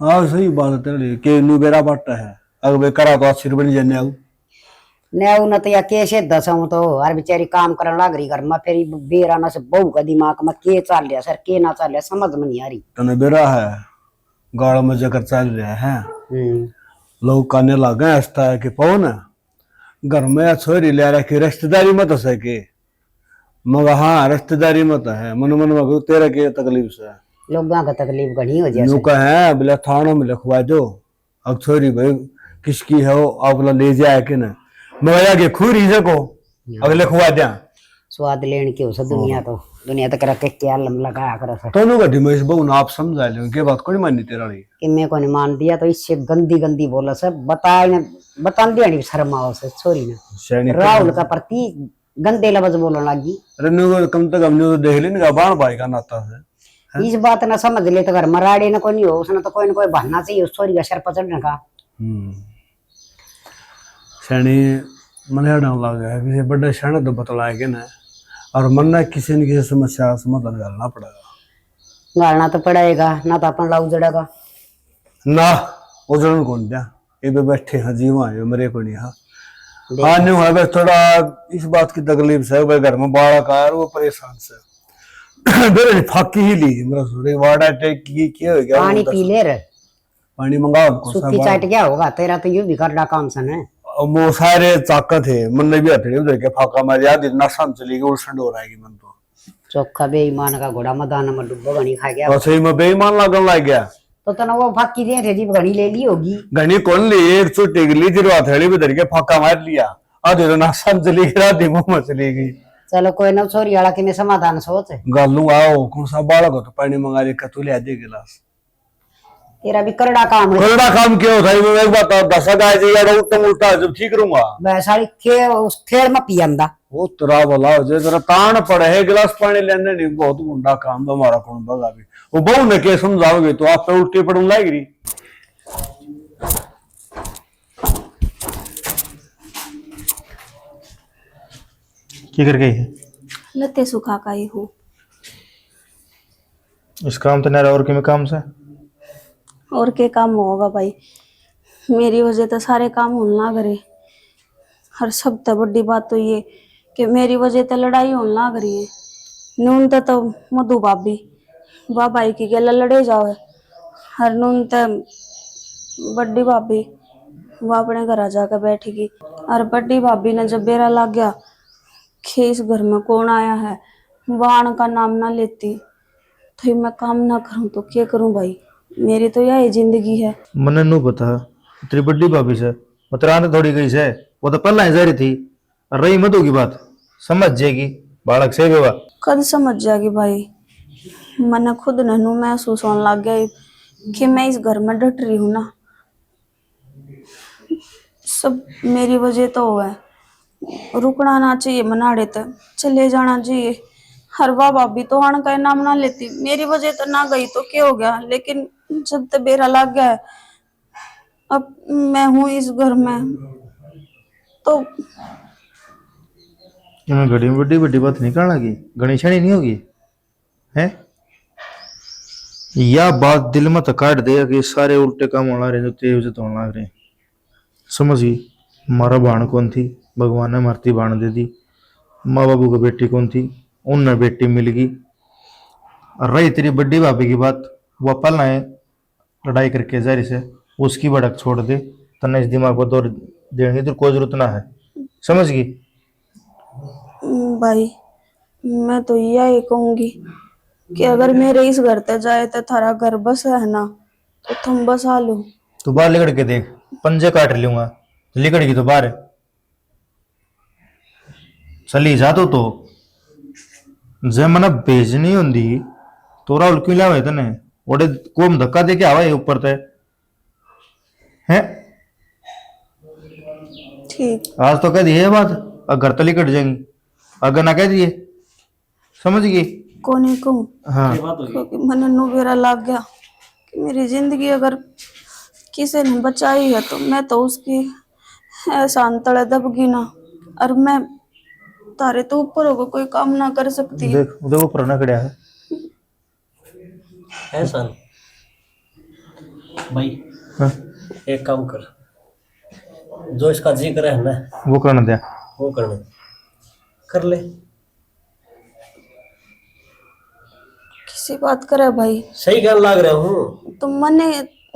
हाँ सही बात है तेरी के न्यू बेरा बाटा है। अगर वे करा तो 80 रुपये नहीं जाने आऊ ने उन तो या कैसे दसों तो हर बेचारी काम करने लग रही घर में, फिर बेरा ना से बहू का दिमाग में के चल रहा सर के ना चल रहा समझ में नहीं आ रही। तने बेरा है गाड़ में जकर चल रहा है। लोग कहने लगे ऐसा है कि पवन घर में छोरी ले रहा कि रिश्तेदारी मत हो सके। मगर हाँ रिश्तेदारी मत है मन मन में तेरा के तकलीफ से लोगों का तकलीफ घनी हो जाए। यूं कहे बोले थाना में लिखवा दो अब छोरी भाई किसकी है वो आप ले जाए कि ना मगर आगे खूरी सको अगर लिखवा दिया स्वाद लेने की हो दुनिया तक रख के क्या लम लगाया कर सर। दोनों का डिमेश बहु आप समझा लो के बात कोई मानी तेरा नहीं कि मैं को नहीं मान दिया तो इससे गंदी गंदी बोला सब बताए ने बता दिया नहीं शर्मा से छोरी ने राहुल का प्रति गंदे लफ्ज बोलने लगी। रन्नू को कम से कम तो देख लेने का बाण भाई का नाता से इस बात ना समझ ले तो घर मराड़े ना कोई नहीं हो उसने तो कोई ना कोई बहाना चाहिए उस छोरी का सर पचड़ने का। शैनी मन डर लग गया किसी बड़े शरण तो बतलाए के ना और मन ने किसी न किसी समस्या का समाधान करना पड़ेगा। गालना तो पड़ेगा ना तो अपन लाऊ जड़ेगा ना उजड़न कौन दिया ये भी बैठे हैं जीवा है मेरे को नहीं। हाँ हाँ नहीं है बस थोड़ा इस बात की तकलीफ से भाई घर में बालक आया वो परेशान से मेरे फाकी ही ली मेरा सूर्य वाड़ा टेक की क्या हो गया पानी पी ले रे पानी मंगाओ उनको सुखी चाट क्या होगा तेरा तो यूं भी करना काम सन है। वो सारे ताकत है मन ने भी हथड़े उधर के फाका मार याद नशा चली गई उल्सन हो रहेगी मन तो चोखा बेईमान का घोड़ा मैदान में डुब्बो घनी खा गया और सही में बेईमान लगन लग गया तो तना वो फाकी दे थे जी घनी ले ली होगी घनी कौन ली एक चोटी ली फिर हथेली में धर के फाका मार लिया आधे तो नशा चली गई रात मुंह में चली गई। चलो कोई ना छोरी वाला कि मैं समाधान सोच गालू आओ कौन सा बालक हो तो पानी मंगा ले तू ले आधे गिलास तेरा भी करड़ा काम है। करड़ा काम क्यों था मैं एक बात दशा गाय जी यार उत्तम उल्टा जब ठीक रहूंगा वैसा खे उस खेल में पियंदा वो तेरा बोला जे जरा तान पड़े है गिलास पानी लेने नहीं बहुत गुंडा काम हमारा कौन बगा भी वो बहू ने के समझाओगे तो आप पे उल्टी पड़ूं लाएगी। क्या कर गई है लते सुखा का ही हूँ इस काम तो नहीं और के में काम से और के काम होगा भाई मेरी वजह तो सारे काम होने लग रहे। हर सबसे बड़ी बात तो ये कि मेरी वजह तो लड़ाई होने लग रही है। नून तो मधु भाभी वाह भाई की गला लड़े जाओ हर नून तो बड़ी भाभी वह अपने घर जाकर बैठेगी और बड़ी भाभी ने जब बेरा लग गया कि इस घर में कौन आया है वाण का नाम ना लेती तो मैं काम ना करूं तो क्या करूं भाई मेरी तो यही जिंदगी है। मन नू पता तेरी बड़ी भाभी से उतरान थोड़ी गई से वो तो पहला ही जा रही थी और रही मधु की बात समझ जाएगी बालक से बेवा कद समझ जाएगी भाई मैंने खुद ननू महसूस होने लग गया कि मैं इस घर में डट रही हूँ ना सब मेरी वजह तो है। रुकना ना चाहिए मनाड़े तक चले जाना चाहिए हर वाह भाभी तो हण का नाम ना लेती मेरी वजह तो ना गई तो क्या हो गया लेकिन जब तक बेरा लग गया है अब मैं हूँ इस घर में तो मैं घड़ी में बड़ी बड़ी बात निकाल लगी घनी छड़ी नहीं होगी है या बात दिल में तो काट दे कि सारे उल्टे काम होना रहे जो तेज तो होने लग रहे समझ गई मारा बाण कौन थी भगवान ने मरती बाण दे दी माँ बाबू की बेटी कौन थी उनने बेटी मिल गई रही तेरी बड़ी भाभी की बात वह पल है लड़ाई करके जारी से उसकी भड़क छोड़ दे तन्ने इस दिमाग को दौर देने की तो कोई जरूरत ना है समझ गई। भाई मैं तो यही कहूंगी कि अगर मेरे इस घर तक जाए तो थारा घर बस है ना तो तुम बसा लो। तू बाहर लिकड़ के देख पंजे काट लूंगा लिकड़गी तो बाहर चली जा तो जे मना भेजनी होंगी तो राहुल क्यों लिया तने ओडे कोम धक्का दे के आवा ये ऊपर तय है। ठीक। आज तो कह दी है बात, अब घर तली कट जाएंगी, अगर ना कह दिए समझ गई। कोने को हाँ क्योंकि मन नुबेरा लग गया कि मेरी जिंदगी अगर किसी ने बचाई है तो मैं तो उसकी एहसान तले दबगी ना, और मैं तारे तो ऊपर होकर कोई काम ना कर सकती। देख उधर वो पुराना खड़ा है ऐसा भाई, हाँ? एक काम कर, जो इसका जिक्र है ना वो करना दिया वो करने कर ले। किसी बात करे भाई, सही कहने लग रहा हूँ। तो मने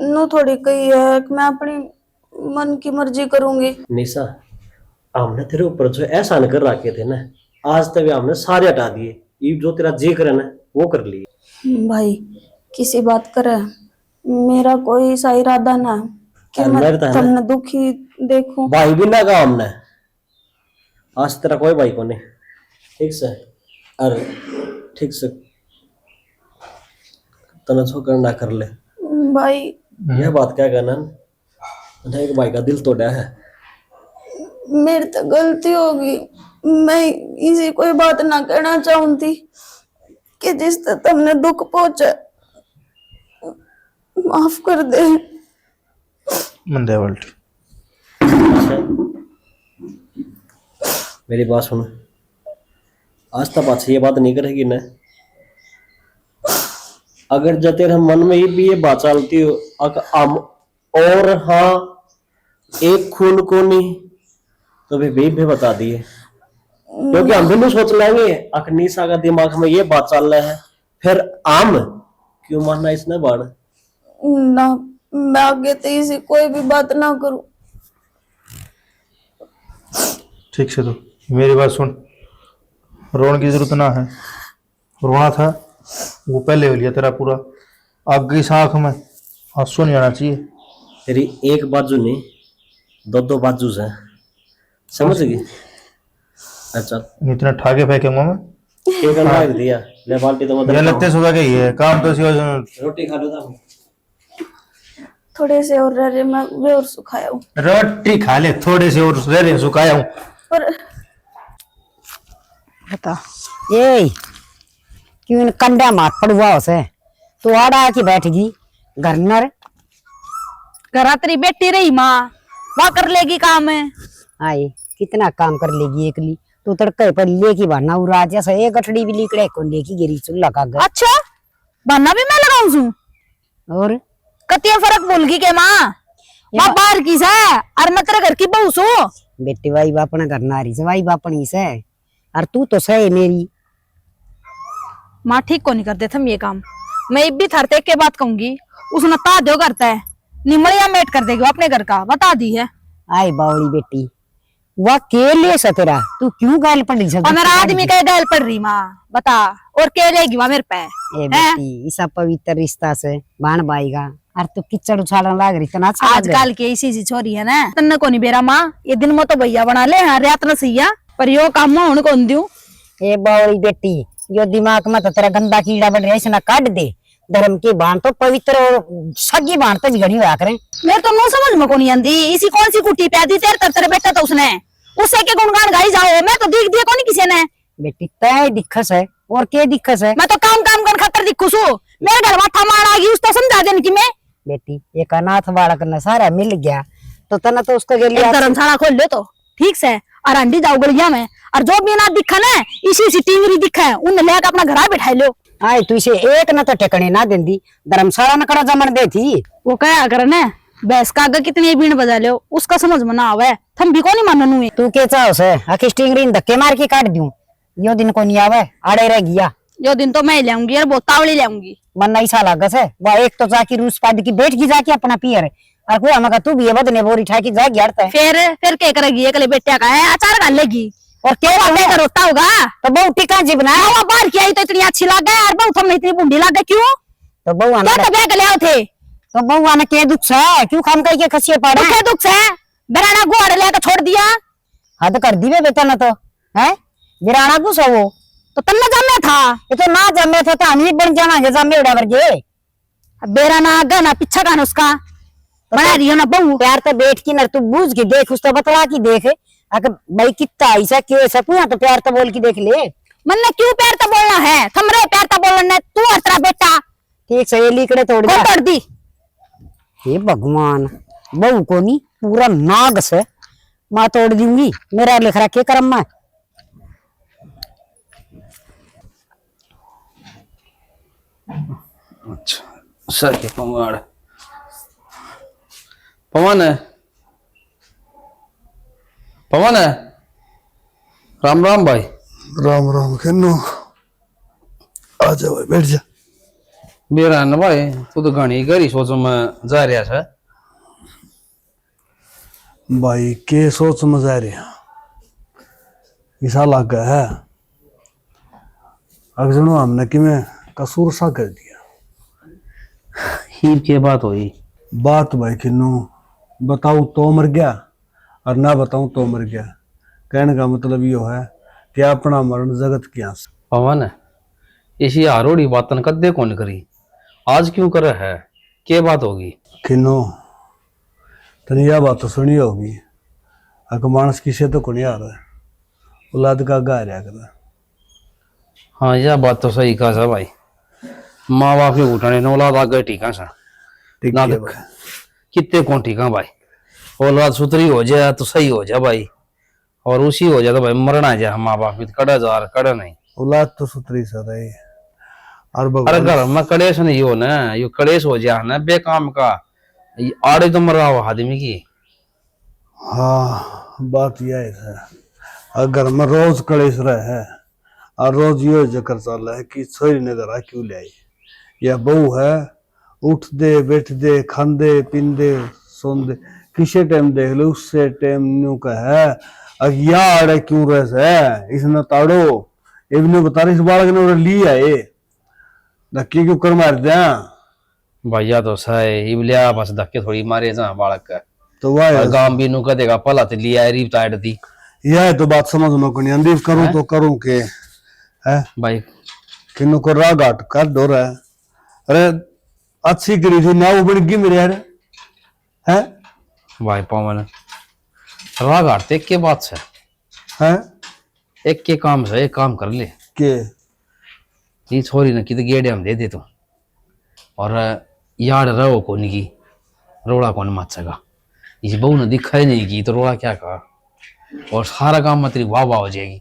नो थोड़ी कही है कि मैं अपनी मन की मर्जी करूंगी। निशा, हमने तेरे ऊपर जो एहसान कर रखे थे ना, आज तक हमने सारे हटा दिए। ये जो तेरा जिक्र है ना वो कर लिए। भाई किसी बात करे, मेरा कोई ऐसा इरादा ना कि मैं मेरे तो है ना। तुमने दुखी देखूं। भाई भी ना का हमने, आज तेरा कोई भाई को नहीं, ठीक से। अरे ठीक से तना छो करना कर ले भाई यह बात क्या कहना, मैंने एक भाई का दिल तोड़ा है। मेरी तो गलती होगी, मैं इसी कोई बात ना कहना चाहती कि जिससे तुमने दुख पहुंचा, माफ कर दे। मंदे वल्ट अच्छा, मेरी बात सुनो, आज तक बात से ये बात नहीं करेगी ना। अगर जब तेरे मन में भी ये बात चलती हो हम और हाँ एक खून को नहीं, तो भी बता दिए, क्योंकि हम भी नहीं सोच लेंगे। अखनीसा का दिमाग में ये बात चल रहा है, फिर आम क्यों मानना इसने बाढ़ ना, मैं आगे तो इसी कोई भी बात ना करूं। ठीक से, तो मेरी बात सुन, रोने की जरूरत ना है, रोना था वो पहले हो लिया तेरा पूरा, आगे आंख में आंसू नहीं आना चाहिए। तेरी एक बाजू नहीं दो दो बाजू है, समझ गई। अच्छा इतना ठाके फेंकेंगा मैं, क्या करना है दिया ले बाल्टी तो ये लगते सुबह के ही है काम तो रोटी खा लो था। थोड़े से और रह रहे, मैं वे और सुखाया हूँ। रोटी खा ले थोड़े से और रह रहे सुखाया हूँ। और बता ए क्यों कंडा मार पड़ुआ उसे, तू आड़ा आके बैठ गई घर नर। घरा तेरी बेटी रही माँ, वह कर लेगी काम है। आए कितना काम कर लेगी एकली, तू तड़के पर लेकी बना राज जैसा एक गठड़ी भी लिकड़े को लेकी गिरी चूल्हा का घर। अच्छा बनना भी मैं लगाऊ छू, और कतिया फर्क बोल गई के माँ, माँ बाहर की से और मैं तेरे घर की बहू सू। बेटी वाई बापना घर नारी से वाई बापनी से, और तू तो सही मेरी माँ ठीक को नहीं करते थे ये काम। मैं भी थरते के बात कहूंगी, उसने ता दो करता है निमड़िया मेट कर देगी अपने घर का, बता दी है। आए बावड़ी बेटी वह के ले सतेरा, तू क्यों गाल पड़ी सब और मेरा आदमी कहे गाल पड़ रही माँ, बता और के लेगी वह मेरे पे ए बेटी इसा पवित्र रिश्ता से बाण बाईगा, और तू किचड़ उछालने लाग रही तना आजकल की ऐसी सी छोरी है ना, तन्ने को नहीं बेरा माँ, ये दिन में तो भैया बना ले हाँ रात न सैया, पर यो काम में उनको दू। ए बावड़ी बेटी यो दिमाग में तो तेरा गंदा कीड़ा बन रहा है, इसना काट दे। धर्म की बाण तो पवित्र और सगी बाण तो बिगड़ी हुआ करे। मैं तो नो समझ में को नहीं आंदी, इसी कौन सी कुटी पे दी तेरे तेरे बेटा तो उसने, उससे के गुणगान गाई जाओ, मैं तो दिख दिया कौन किसी ने। बेटी तय दिक्कत है और के दिक्कत है, मैं तो काम काम कर खातर दिखू सू, मेरे घर माथा मार आ गई उसको समझा देने की मैं। बेटी एक अनाथ बालक न सारा मिल गया तो तना तो उसको के लिए धर्मशाला खोल लो तो ठीक से, और अंडी जाओ गलिया में, और जो भी ना दिखा ना इसी टिंगरी दिखा है उन लेकर अपना घर बैठा लो। आए तू इसे एक न तो टेकने ना देंदी, धर्मशाला में कड़ा जमन दे थी। वो क्या करे ना भैंस का आगे कितनी बीण बजा लो, उसका समझ में ना आवे, थम भी को नहीं माननू है। तू के चाहो से आखिर स्टिंगरी धक्के मार के काट दूं, यो दिन को नहीं आवे आड़े रह गया। जो दिन तो मैं लाऊंगी और बहुत तावड़ी लाऊंगी, मन ऐसा लागस है वह एक तो जाके रूस पाद की बैठ की जाके अपना पियर, और कोई हमारा तू भी ये बदने बोरी ठाकी जा गया फिर क्या करेगी, एक बेटिया का है अचार डाल लेगी और क्या रोता होगा। तो बहु टिका जी बना बाहर की आई तो इतनी अच्छी लग गई और बहु थम इतनी बुंडी लग गई क्यों, तो बहु आना क्या बैग ले थे, तो बहु आना के दुख है क्यों खाम करके खसिए पड़ा क्या दुख है, बिराना गुआड़ लेकर छोड़ दिया। हद कर दी बेटा न तो है बिराना कुछ हो वो तो तन्ने जमे था, ये तो ना जमे थे तो हम ही बन जावांगे जमे उड़ा वर्गे। अब बेरा ना आगा ना पीछा का उसका बना दियो ना बहू। प्यार तो बैठ की न तू बूझ के देख, उस तो बतला की देख। अगर भाई कितना ऐसा क्यों ऐसा पूछा तो प्यार तो बोल के देख ले। मन ने क्यों प्यार तो बोलना है, थमरे प्यार तो बोलना है, तू हर तरह बेटा ठीक से ये लीकड़े तोड़ को दिया। तोड़ दी। हे भगवान, बहू को नहीं पूरा नाग से माँ तोड़ दूंगी। मेरा लिख रहा के कर्म में। अच्छा सर के पवाड़ पवन है, पवन है। राम राम भाई। राम राम किन्नू, आ जा भाई बैठ जा। मेरा न भाई तू तो घनी घरी सोच में जा रहा है। भाई के सोच में जा रहे ऐसा लगा है अगजनो हमने कि मैं कसूर सा कर दिया। ही के बात हुई? बात भाई किन्नू बताऊं तो मर गया और ना बताऊं तो मर गया। कहने का मतलब यो है कि अपना मरण जगत की आस। पवन है, इसी आरोड़ी बातन कदे कौन करी, आज क्यों कर है, के बात होगी? किन्नू तने यह बात तो सुनी होगी, अगर मानस किसे तो कोनी आ रहा है, औलाद का गा रहा कर। हाँ यह बात तो सही कहा भाई, माँ बाप के उठाने ने औलाद आ गए ठीका सा ठीक ना है देख भाई। कितने कौन ठीका भाई। औलाद सुतरी हो जाए तो सही हो जाए भाई, और उसी हो जाए तो भाई मरना जाए माँ बाप भी कड़ा जा कड़ा नहीं। औलाद तो सुतरी सा रही और अरे भगवान घर में कलेश नहीं हो ना, यो कलेश हो जाए ना बेकाम का, ये आड़े तो मरा हो आदमी की। हाँ बात यह है अगर मैं रोज कलेश रहे है और रोज ये जिक्र चल रहा है कि छोरी ने घर क्यों ले आई, या बहू है उठ दे बैठ दे खांदे पींदे सोन दे किसे टाइम देख लो उससे टाइम न्यू का है यार क्यों रह है इसने ताड़ो इवने बता रही इस बालक ने लिया है धक्के क्यों कर मार दिया। भैया तो सही इबलिया बस धक्के थोड़ी मारे जा बालक का, तो वह और गांव भी नु कदेगा पला ते लिया रीब ताड़ दी। यह तो बात समझ में को नहीं अंदीफ करूं तो करूं के है भाई किन्नु को राग आट कर दो रहा है। अरे अच्छी करी थी ना वो बन गई मेरे यार है भाई पवन राग आड़ते एक के बात से, है एक के काम से एक काम कर ले। के ये छोरी न की तो गेड़े हम दे दे तू, और यार रहो को नहीं की रोड़ा कौन मच सका, इस बहू ने दिखा ही नहीं की तो रोड़ा क्या कहा, और सारा काम मत वाह वाह हो जाएगी।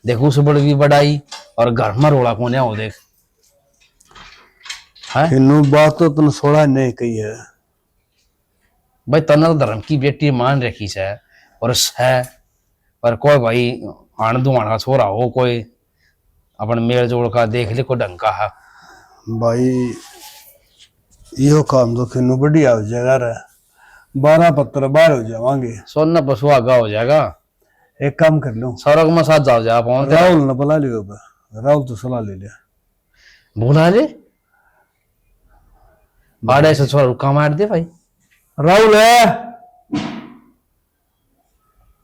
देखो उसे बड़ी बढ़ाई और घर में रोड़ा कौन है वो देख है। किन्नु बात तो तुम सोड़ा नहीं कही है भाई तना तो धर्म की बेटी मान रखी से और है, पर कोई भाई आण दुआण का छोरा हो कोई अपन मेल जोड़ का देख ले कोई ढंग का है। भाई यो काम तो किन्नु बढ़िया हो जाएगा रे 12 पत्र बाहर हो जावांगे सोना पशु आगा हो जाएगा। एक काम कर लो सौरभ में साथ जाओ जा पहुंच राहुल ने बुला लियो राहुल तो सलाह ले लिया भूला ले आड़े से छोरा रुका मार दे भाई। राहुल है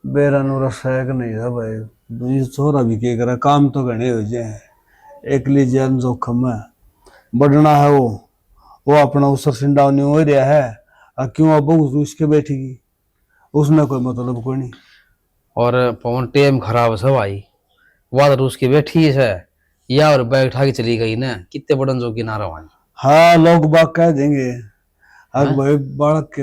बेरा नु रसायक नहीं था भाई ये छोरा भी के करा काम तो घने हो जाए एक ली जान जोखम है बढ़ना है वो अपना उसर सिंडा नहीं हो रहा है क्यों अब उसके बैठेगी उसमें कोई मतलब कोई नहीं। और पवन टेम खराब है भाई, वाद रूस की बैठी है या और बैठा के चली गई ना कितने बड़न जो किनारा वहां। हाँ लोग बाग कह देंगे अब भाई बालक के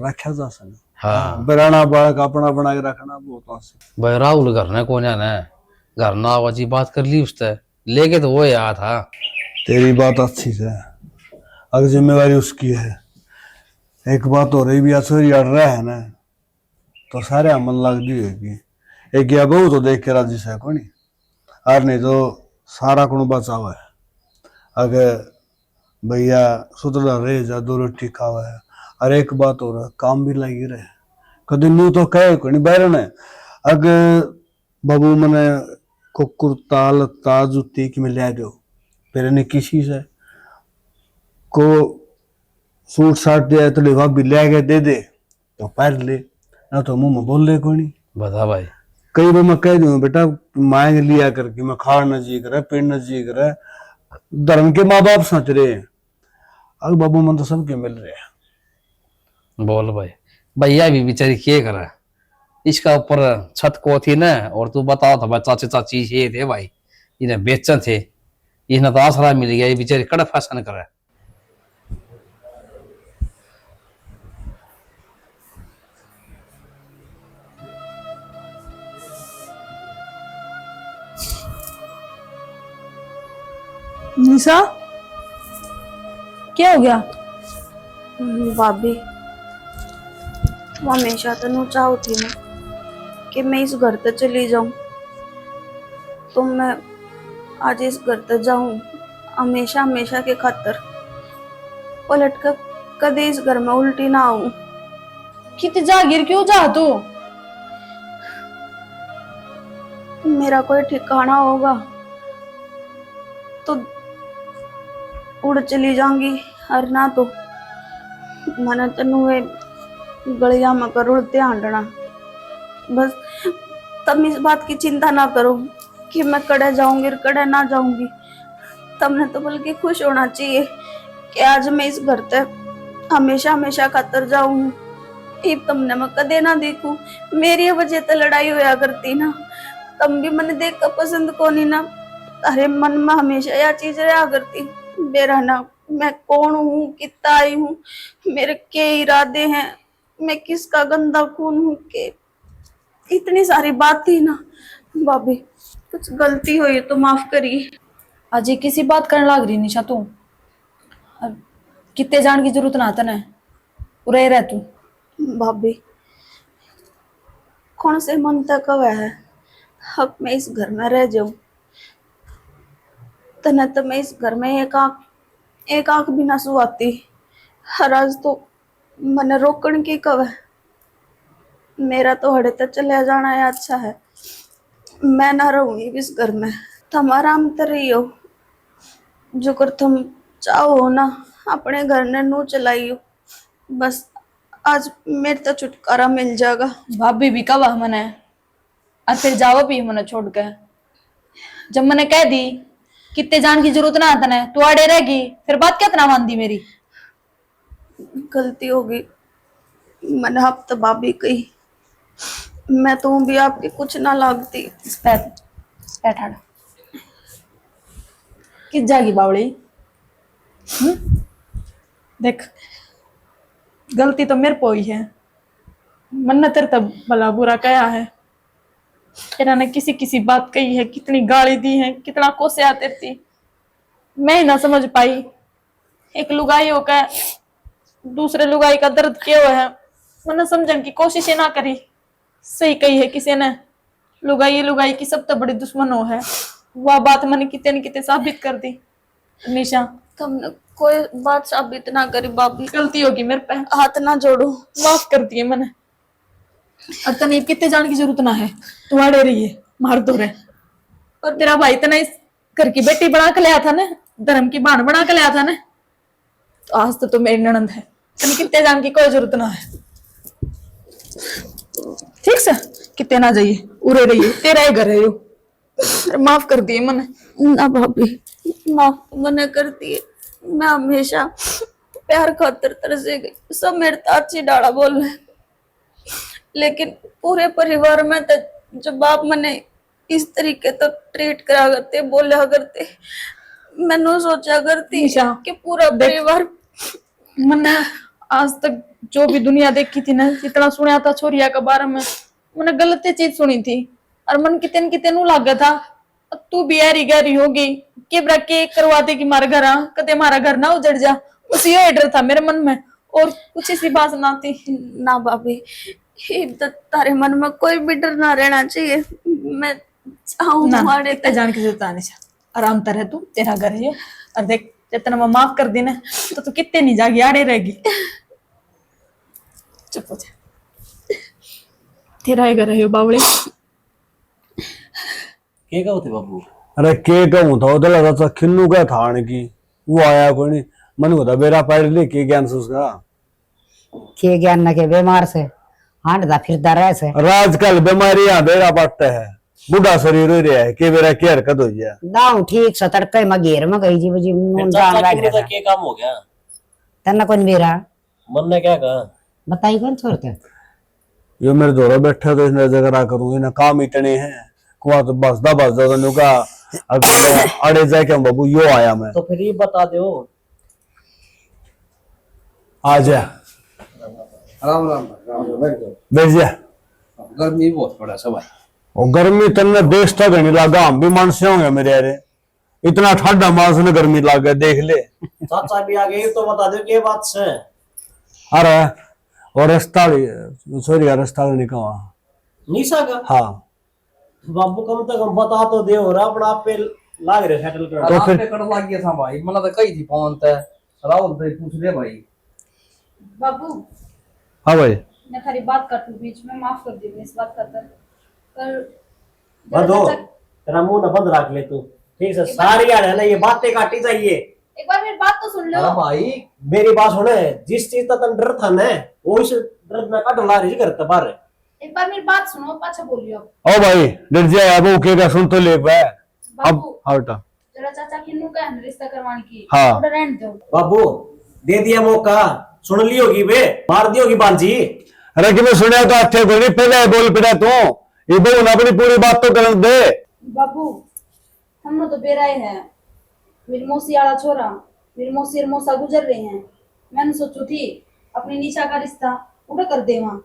रखा जा सके हाँ बराना बालक अपना बना के रखना बहुत आसान। भाई राहुल घर ने कौन है घर ना आवाजी बात कर ली उससे लेके तो वो याद था। तेरी बात अच्छी है अगर जिम्मेवारी उसकी है एक बात हो रही भी असर अड़ रहा है ना तो सारे अमल लग दी होगी एक गया बहू तो देख के राजी से को नहीं और नहीं तो सारा को बचावा है अगर भैया सुधरा रहे जा दो रोटी खावा है और एक बात हो रहा काम भी लगी रहे कभी न्यू तो कहे को नहीं बैरन है अगर बाबू मैंने कुकुर ताल ताजुती कि मैं ले दो फिर ने किसी से को सूट साट दिया तो लिफाफ भी ले गए दे दे तो पैर ले ना तो मुंह में बोल ले को नहीं बता भाई। कई बार मैं कह दूं बेटा मांग लिया करके मैं खाना जी करे पीना जी करे धर्म के माँ बाप सोच रहे हैं अग बाबू मन तो सबके मिल रहे हैं। बोल भाई, भैया भी बेचारी क्या करे, इसका ऊपर छत को थी ना, और तू बताओ था भाई चाचे चाची ये थे भाई, इन्हें बेचन थे, इन्हें तो आसरा मिल गया, ये बेचारी कड़ा फैशन करे। निशा, क्या हो गया? भाभी, वो हमेशा तो नू चाहती ना कि मैं इस घर तक चली जाऊं, तो मैं आज इस घर तक जाऊं हमेशा हमेशा के खातर, पलट कर कदे इस घर में उल्टी ना आऊं। कितने जागीर क्यों जा तू? मेरा कोई ठिकाना होगा तो उड़ चली जाऊंगी, और ना तो मैंने तेनू गलिया में कर उड़ते हांडना। बस तुम इस बात की चिंता ना करो कि मैं कड़े जाऊंगी कड़े ना जाऊंगी। तुमने तो बल्कि खुश होना चाहिए कि आज मैं इस घर तक हमेशा हमेशा खातर जाऊं। इब तुमने मैं कदे ना देखूं, मेरी वजह से लड़ाई होया करती ना, तुम भी मैंने देख कर पसंद को नहीं ना, अरे मन में हमेशा यह चीज रहा करती बेरा ना, मैं कौन हूँ, कितना आई हूँ, मेरे के इरादे हैं, मैं किसका गंदा खून हूँ, के इतनी सारी बात थी ना। भाभी, कुछ गलती हुई तो माफ करिए। अजय किसी बात करने लग रही निशा तू, अब कितने जान की जरूरत ना तने, उरे रह तू। भाभी, कौन से मन तक है अब मैं इस घर में रह जाऊं, तने तो मैं इस घर में एक आंख भी ना सुहाती। हर आज तो मैंने रोकण की कव है, मेरा तो हड़े तक चले जाना है अच्छा है, मैं ना रहूंगी इस घर में। तुम आराम तर रही हो, जो कर तुम चाहो ना अपने घर ने नू चलाइयो, बस आज मेरे तो छुटकारा मिल जाएगा। भाभी भी कवा मने, और फिर जाओ भी मने छोड़ के। जब मैंने कह दी कितने जान की जरूरत ना तने, तू आड़े रहेगी, फिर बात क्या तना मान दी मेरी? गलती होगी, मैंने आप तो भाभी कही, मैं तो भी आपकी कुछ ना लागती। बैठा किस जागी बावड़ी? देख, गलती तो मेरे को ही है, मन ने तेरे तब भला बुरा कहा है, इन्होंने किसी किसी बात कही है, कितनी गाली दी है, कितना कोसे आते थी, मैं ही ना समझ पाई। एक लुगाई होकर दूसरे लुगाई का दर्द क्या हुआ है, मैंने समझने की कोशिश ही ना करी। सही कही है किसी ने, लुगाई की सब तो बड़ी दुश्मन हो है, वह बात मैंने कितने न कितने साबित कर दी। निशा, तुमने कोई बात साबित ना करी भाभी, गलती होगी मेरे पे, हाथ ना जोड़ो, माफ कर दिए मैंने। अब तने कितने जान की जरूरत ना है, तू आड़े रही है, मार दो रहे। और तेरा भाई तने इस घर की बेटी बना के लाया था ना, धर्म की बाण बना के लाया था ना, तो आज तो मेरी ननंद है, तने कितने जान की कोई जरूरत ना है। ठीक से कितने ना जाइए, उरे रहिए, तेरा ही घर है यो। माफ कर दिए मैंने। ना भाभी, माफ मैंने करती है, मैं हमेशा प्यार खातर तरसे गई, सब मेरे ताची डाला बोल रहे, लेकिन पूरे परिवार में तो जब आप मैंने इस तरीके तो ट्रीट करा करते, बोला करते, मैंने सोचा करती कि पूरा परिवार। मैंने आज तक जो भी दुनिया देखी थी ना, जितना सुना था छोरिया के बारे में, मैंने गलत चीज सुनी थी, और मन कितने कितने लगा था तू भी यारी गहरी होगी कि ब्रा के करवा देगी मारा घर, कदे मारा घर ना उजड़ जा, उसी ये डर था मेरे मन में, और कुछ ऐसी बात ना थी। ना भाभी, तारे मन में कोई भी डर ना रहना चाहिए, मैं चाहूँ तुम्हारे इतना जान की जरूरत आने से आराम तर है, तू तेरा घर है, और देख जितना मैं माफ कर दी ना, तो तू कितने नहीं जागी, आड़े रहेगी। चुप हो जा, तेरा ही घर है बावड़ी। के का होते बाबू? अरे के कहूँ था उधर लगा था खिन्नू का थान की, वो आया कोई नहीं, मन को था बेरा पढ़ ले के ज्ञान से उसका के ज्ञान न के बीमार से हांडदा फिरदा रह से। और आजकल बीमारियां बेरा पड़ता है, बुढ़ा शरीर हो रहा है के बेरा की हरकत हो गया। दाऊ ठीक से तड़के में घेर में गई जी मुझे नून जान लग रहा था। के काम हो गया? तेना कौन मेरा मन ने क्या कहा? बताई कौन छोड़ते यो मेरे दौरा बैठा तो इसने जगह करूंगी ना, काम इतने हैं कुआ तो बसदा तो नुका अड़े जाए क्या बाबू यो आया मैं तो फिर ये बता दो। आ जा राम राम राम। बैठ जा। गर्मी बहुत पड़ा सब भाई। और गर्मी तन्ने देश तक नहीं लगा, हम भी मन से होंगे मेरे यारे, इतना ठंडा मास ने गर्मी लग गया देख ले। चाचा भी आ गए तो बता दो क्या बात से। अरे और रास्ता सॉरी रास्ता नहीं कहा। निशा का? हाँ बाबू कम से कम बता तो दे, और अपना आप पे लाग रहे सेटल कर। तो फिर कर लग गया था भाई, मतलब तो कही थी फोन ते राहुल भाई पूछ ले भाई। बाबू हाँ भाई मैं थारी बात करती हूँ बीच में, माफ कर दी इस बात कर बंद हो, तेरा मुंह न बंद रख ले तू, ठीक है? सारी यार है ना ये बातें काटी चाहिए। एक बार मेरी बात तो सुन लो। अरे भाई मेरी बात सुने, जिस चीज का तन डर था ना वो इस डर में काट ला रही करते बाहर। एक बार मेरी बात सुनो, पाछा बोलियो। ओ भाई डर जाए अब वो क्या सुन तो ले पाए अब बाबू हटा। जरा चाचा किन्नू का है रिश्ता करवाने की, हाँ। ऑर्डर रहने दो। बाबू दे दिया मौका, सुन ली होगी बे, मार दी होगी बांजी। अरे कि मैं सुना तो अच्छे को नहीं पहले बोल पड़ा तू, ये बहु ना अपनी पूरी बात तो कर दे। बाबू हम तो बेराए हैं, मेरी मौसी आला छोरा, मेरी मौसी और मौसा गुजर रहे हैं। मैंने सोचू थी अपनी निशा का रिश्ता उड़ा कर दे, वहां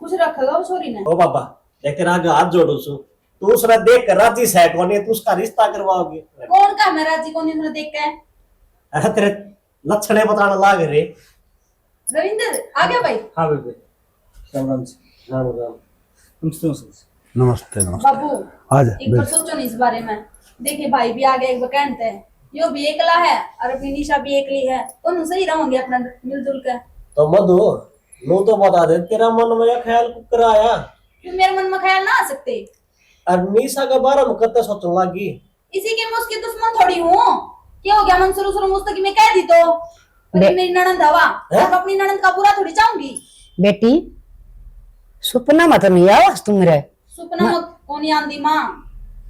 खुश रखेगा वो छोरी ने। ओ बाबा देख तेरा आगे हाथ जोड़ू सु, तू उसने देख कर राजी है कौन है, तू उसका रिश्ता करवाओगे? कौन का मैं राजी कौन नहीं देख के। अरे तेरे लक्षणे बताना लाग रहे। रविंदर आ गया भाई। हाँ बेबे राम राम जी। राम राम। नमस्ते नमस्ते नमस्ते बाबू आ जा एक बार सोचो नहीं इस बारे में। देखिए भाई भी आ गया, एक वैकेंट है, यो भी एकला है और अपनी निशा भी एकली है, दोनों सही रहोगे अपना मिलजुल कर। तो मधु नो तो बता दे, तेरा मन में यह ख्याल कुकर आया? क्यों मेरे मन में ख्याल ना आ सकते? और निशा के बारे में कत्ते सोचने लगी? इसी के मैं उसकी दुश्मन थोड़ी हूँ। क्या हो गया मन शुरू शुरू मुस्तकी में कह दी तो मेरी ननंद हवा, अब अपनी ननंद का बुरा थोड़ी चाहूंगी। बेटी सपना मत नहीं आवाज तुम रे सपना मत कौन आंदी माँ।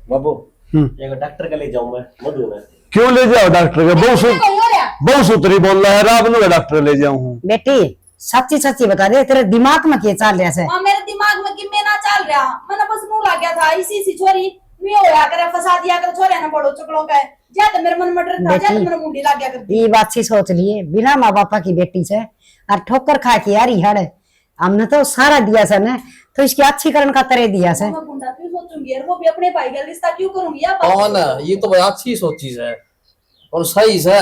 बाबू एक डॉक्टर के ले जाऊं मैं मधु में। क्यों ले जाओ डॉक्टर के? हो रहा बहुत सूत्री बोल रहा है, रात में डॉक्टर ले जाऊं। बेटी सच्ची सच्ची बता दे, तेरे दिमाग में क्या चल रहा है? माँ मेरे दिमाग में कि मैं ना चल रहा, मैंने बस मुंह लग गया था इसी सी छोरी मैं होया करे फंसा दिया कर छोरे ना बड़ो चकड़ों का जा तो मेरे मन में डर था, जा तो मेरे मुंडी लग गया कर। ये बात सी सोच लिए बिना माँ बापा की बेटी से और ठोकर खा के यार हड़ हमने तो सारा दिया से ना, तो इसकी अच्छी करण का तरह दिया से। मैं गुंडा क्यों सोचूंगी यार, वो भी अपने भाई का रिश्ता क्यों करूंगी यार। कौन है ये तो भाई अच्छी सोची है और सही है,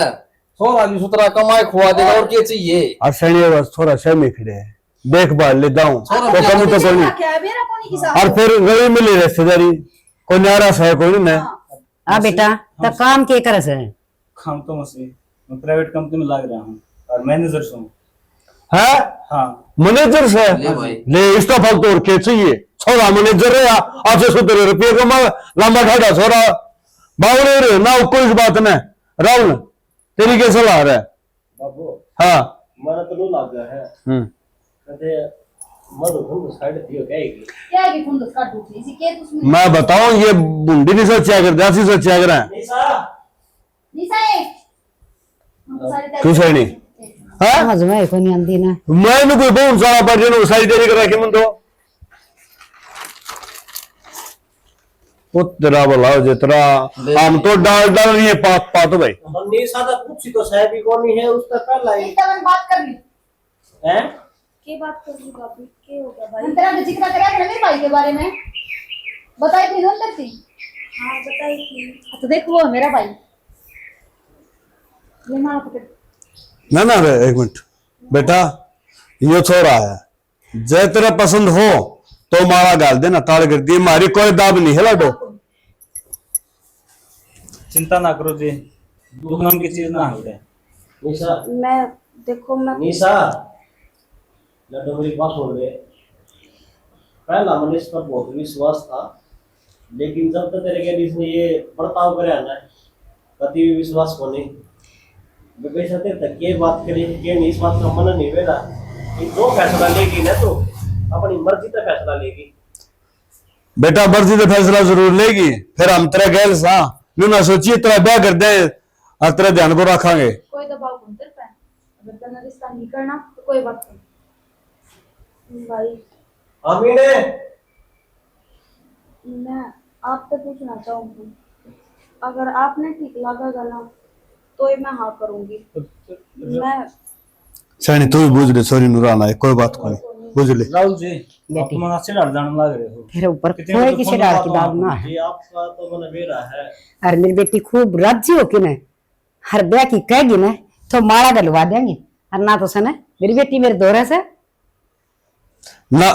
थोड़ा भी सुतरा कमाए खुआ देगा और क्या चाहिए। असली बस थोड़ा शर्मी खड़े है, देखभाल लेता हूँ तो कमी तो कोई नहीं। क्या है मेरा कोनी की साहब। और फिर गली मिली रिश्तेदारी कोई नारा है कोई नहीं। हाँ बेटा तो काम के करे से? काम तो मैं प्राइवेट कंपनी में लग रहा हूँ और मैनेजर हूँ। है हाँ मैनेजर से ले भाई। ले इसका फल तो और क्या चाहिए? छोरा मैनेजर है आज 70 रुपये का लंबा ठाडा छोरा बावड़े रे ना कोई बात नहीं। राहुल तेरी क्या सलाह है? बाबू हाँ मन तो लो लग गया है। कहते मधु खुद साइड दियो कहेगी क्या है कि खुंद काट उठी इसी के तुम मैं बताऊं ये बुंडी नहीं सोचा कर दासी सोचा कर निशा निशा एक क्यों सही नहीं? हाँ समझ में कोई नहीं आंदी ना। मैं कोई बहुत सारा पर जो सारी देरी कर रखे मन तो वो तेरा बोला जितना हम तो डाल डाल नहीं है पात पात भाई। निशा तो कुछ ही तो साहब ही कौन है उसका पहला ही तवन बात कर ली है। के बात कर ली बाबू के हो गया भाई? हम तेरा जिक्र करा था मेरे भाई के बारे में, बताई थी ना करती। हां बताई थी। तो देख वो है मेरा भाई, ये मां पकड़। ना एक मिनट बेटा ये छोरा है जय तेरा पसंद हो तो मारा गाल देना ताड़ कर दी हमारी कोई दाब नहीं है लाडो। चिंता ना करो जी, दुख नाम की चीज ना हो जाए। निशा मैं देखो मैं निशा लड्डू मेरी बात सुन ले। पहला मन इस पर बहुत विश्वास था, लेकिन जब तक तेरे के इसने ये बर्ताव करे ना कभी भी विश्वास को नहीं बेबे तक ये बात करे कि नहीं, इस बात का मन नहीं वेला कि जो फैसला लेगी ना तो अपनी मर्जी से फैसला लेगी। बेटा मर्जी से फैसला जरूर लेगी, फिर हम तेरा गैल सा ना सोचिए तेरा ब्याह कर दे और तेरा ध्यान को रखांगे। कोई दबाव कौन कर पाए अगर तेरा रिश्ता नहीं करना तो कोई बात नहीं भाई। अमीने मैं आपसे पूछना चाहूंगी, अगर आपने ठीक लगेगा ना तो ही मैं हाँ करूंगी। मैं सैनी तू भी बुझ ले, सॉरी नुराना है, कोई बात को नहीं, बुझ ले। राहुल जी आप तो मना से लड़ जाने लग रहे हो। तेरे ऊपर कितने कोई बजे किसी फोन डाल लगाता की हूँ दाद आपको? ना है। जी आपका तो मन मेरा है। और मेरी बेटी खूब राजी हो कि न हर ब्याह की कहेगी ना तो माला डलवा देंगे, और ना तो सने मेरी बेटी मेरे दोहरे से ना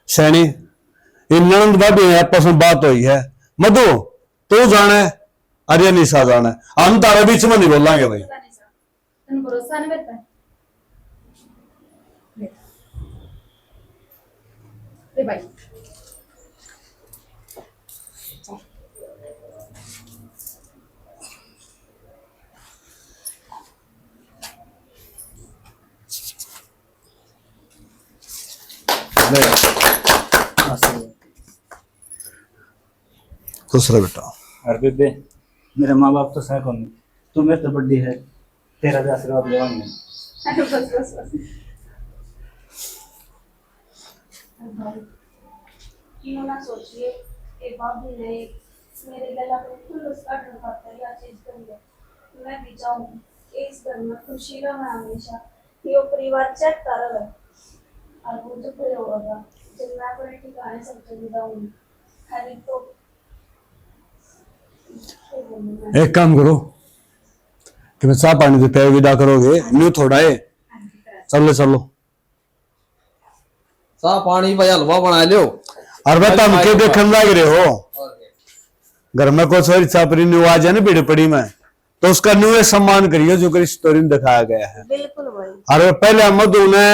सैनी इन ननंद भाभी है, आपस में बात हुई है, मधु तू जाना है अरे निशा जाना है, हम तारे बीच में नहीं बोलेंगे भाई। तेन भरोसा नहीं मेरे पे? ले भाई खुश रह बेटा। अरे बेबे मेरे माँ बाप तो सह कौन, तू मेरे तो बड्डी है, तेरा भी आशीर्वाद लेवांगे। बस बस बस क्यों ना सोचिए एक भाभी ने मेरे गला पे फुल उसका ढलवाता या चीज करेंगे। मैं भी चाहूँ कि इस घर में खुशी रहे हमेशा, ये परिवार चलता रहे। और वो जो फिर होगा जब मैं अपने ठिकाने सब चली जाऊंगी, हर एक तो एक काम करो कि मैं चाह पानी से पैर विदा करोगे, न्यू थोड़ा है, चलो चलो। सा पानी भाई हलवा बना लियो। और बता हम के देखन लग रहे हो, घर में कोई सॉरी छापरी न्यू आ जाए ना बीड़ पड़ी में, तो उसका न्यू सम्मान करिए जो करी स्टोरी में दिखाया गया है। बिल्कुल भाई। और पहले मधु ने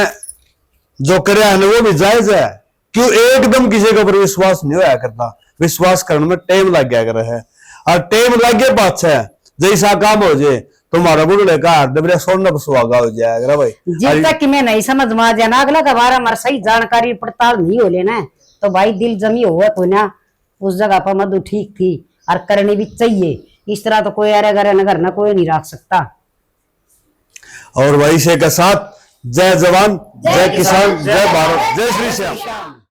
जो कराया है वो भी जायज है, क्यों एकदम किसी के ऊपर विश्वास नहीं होया करता, विश्वास करने में टाइम लग गया कर है, और टाइम लग गया बात है जैसा काम हो जाए तुम्हारा बुढ़े का दबरे सोना पर सुहागा हो जाएगा भाई। जब तक कि मैं नहीं समझ में आ जाना अगला का बारे में सही जानकारी पड़ताल नहीं हो लेना तो भाई दिल जमी हुआ तो ना उस जगह पर मधु ठीक थी और करनी भी चाहिए। इस तरह तो कोई अरे घर नगर ना कोई नहीं रख सकता। और वैसे के साथ जय जवान जय किसान जय भारत जय श्री श्याम।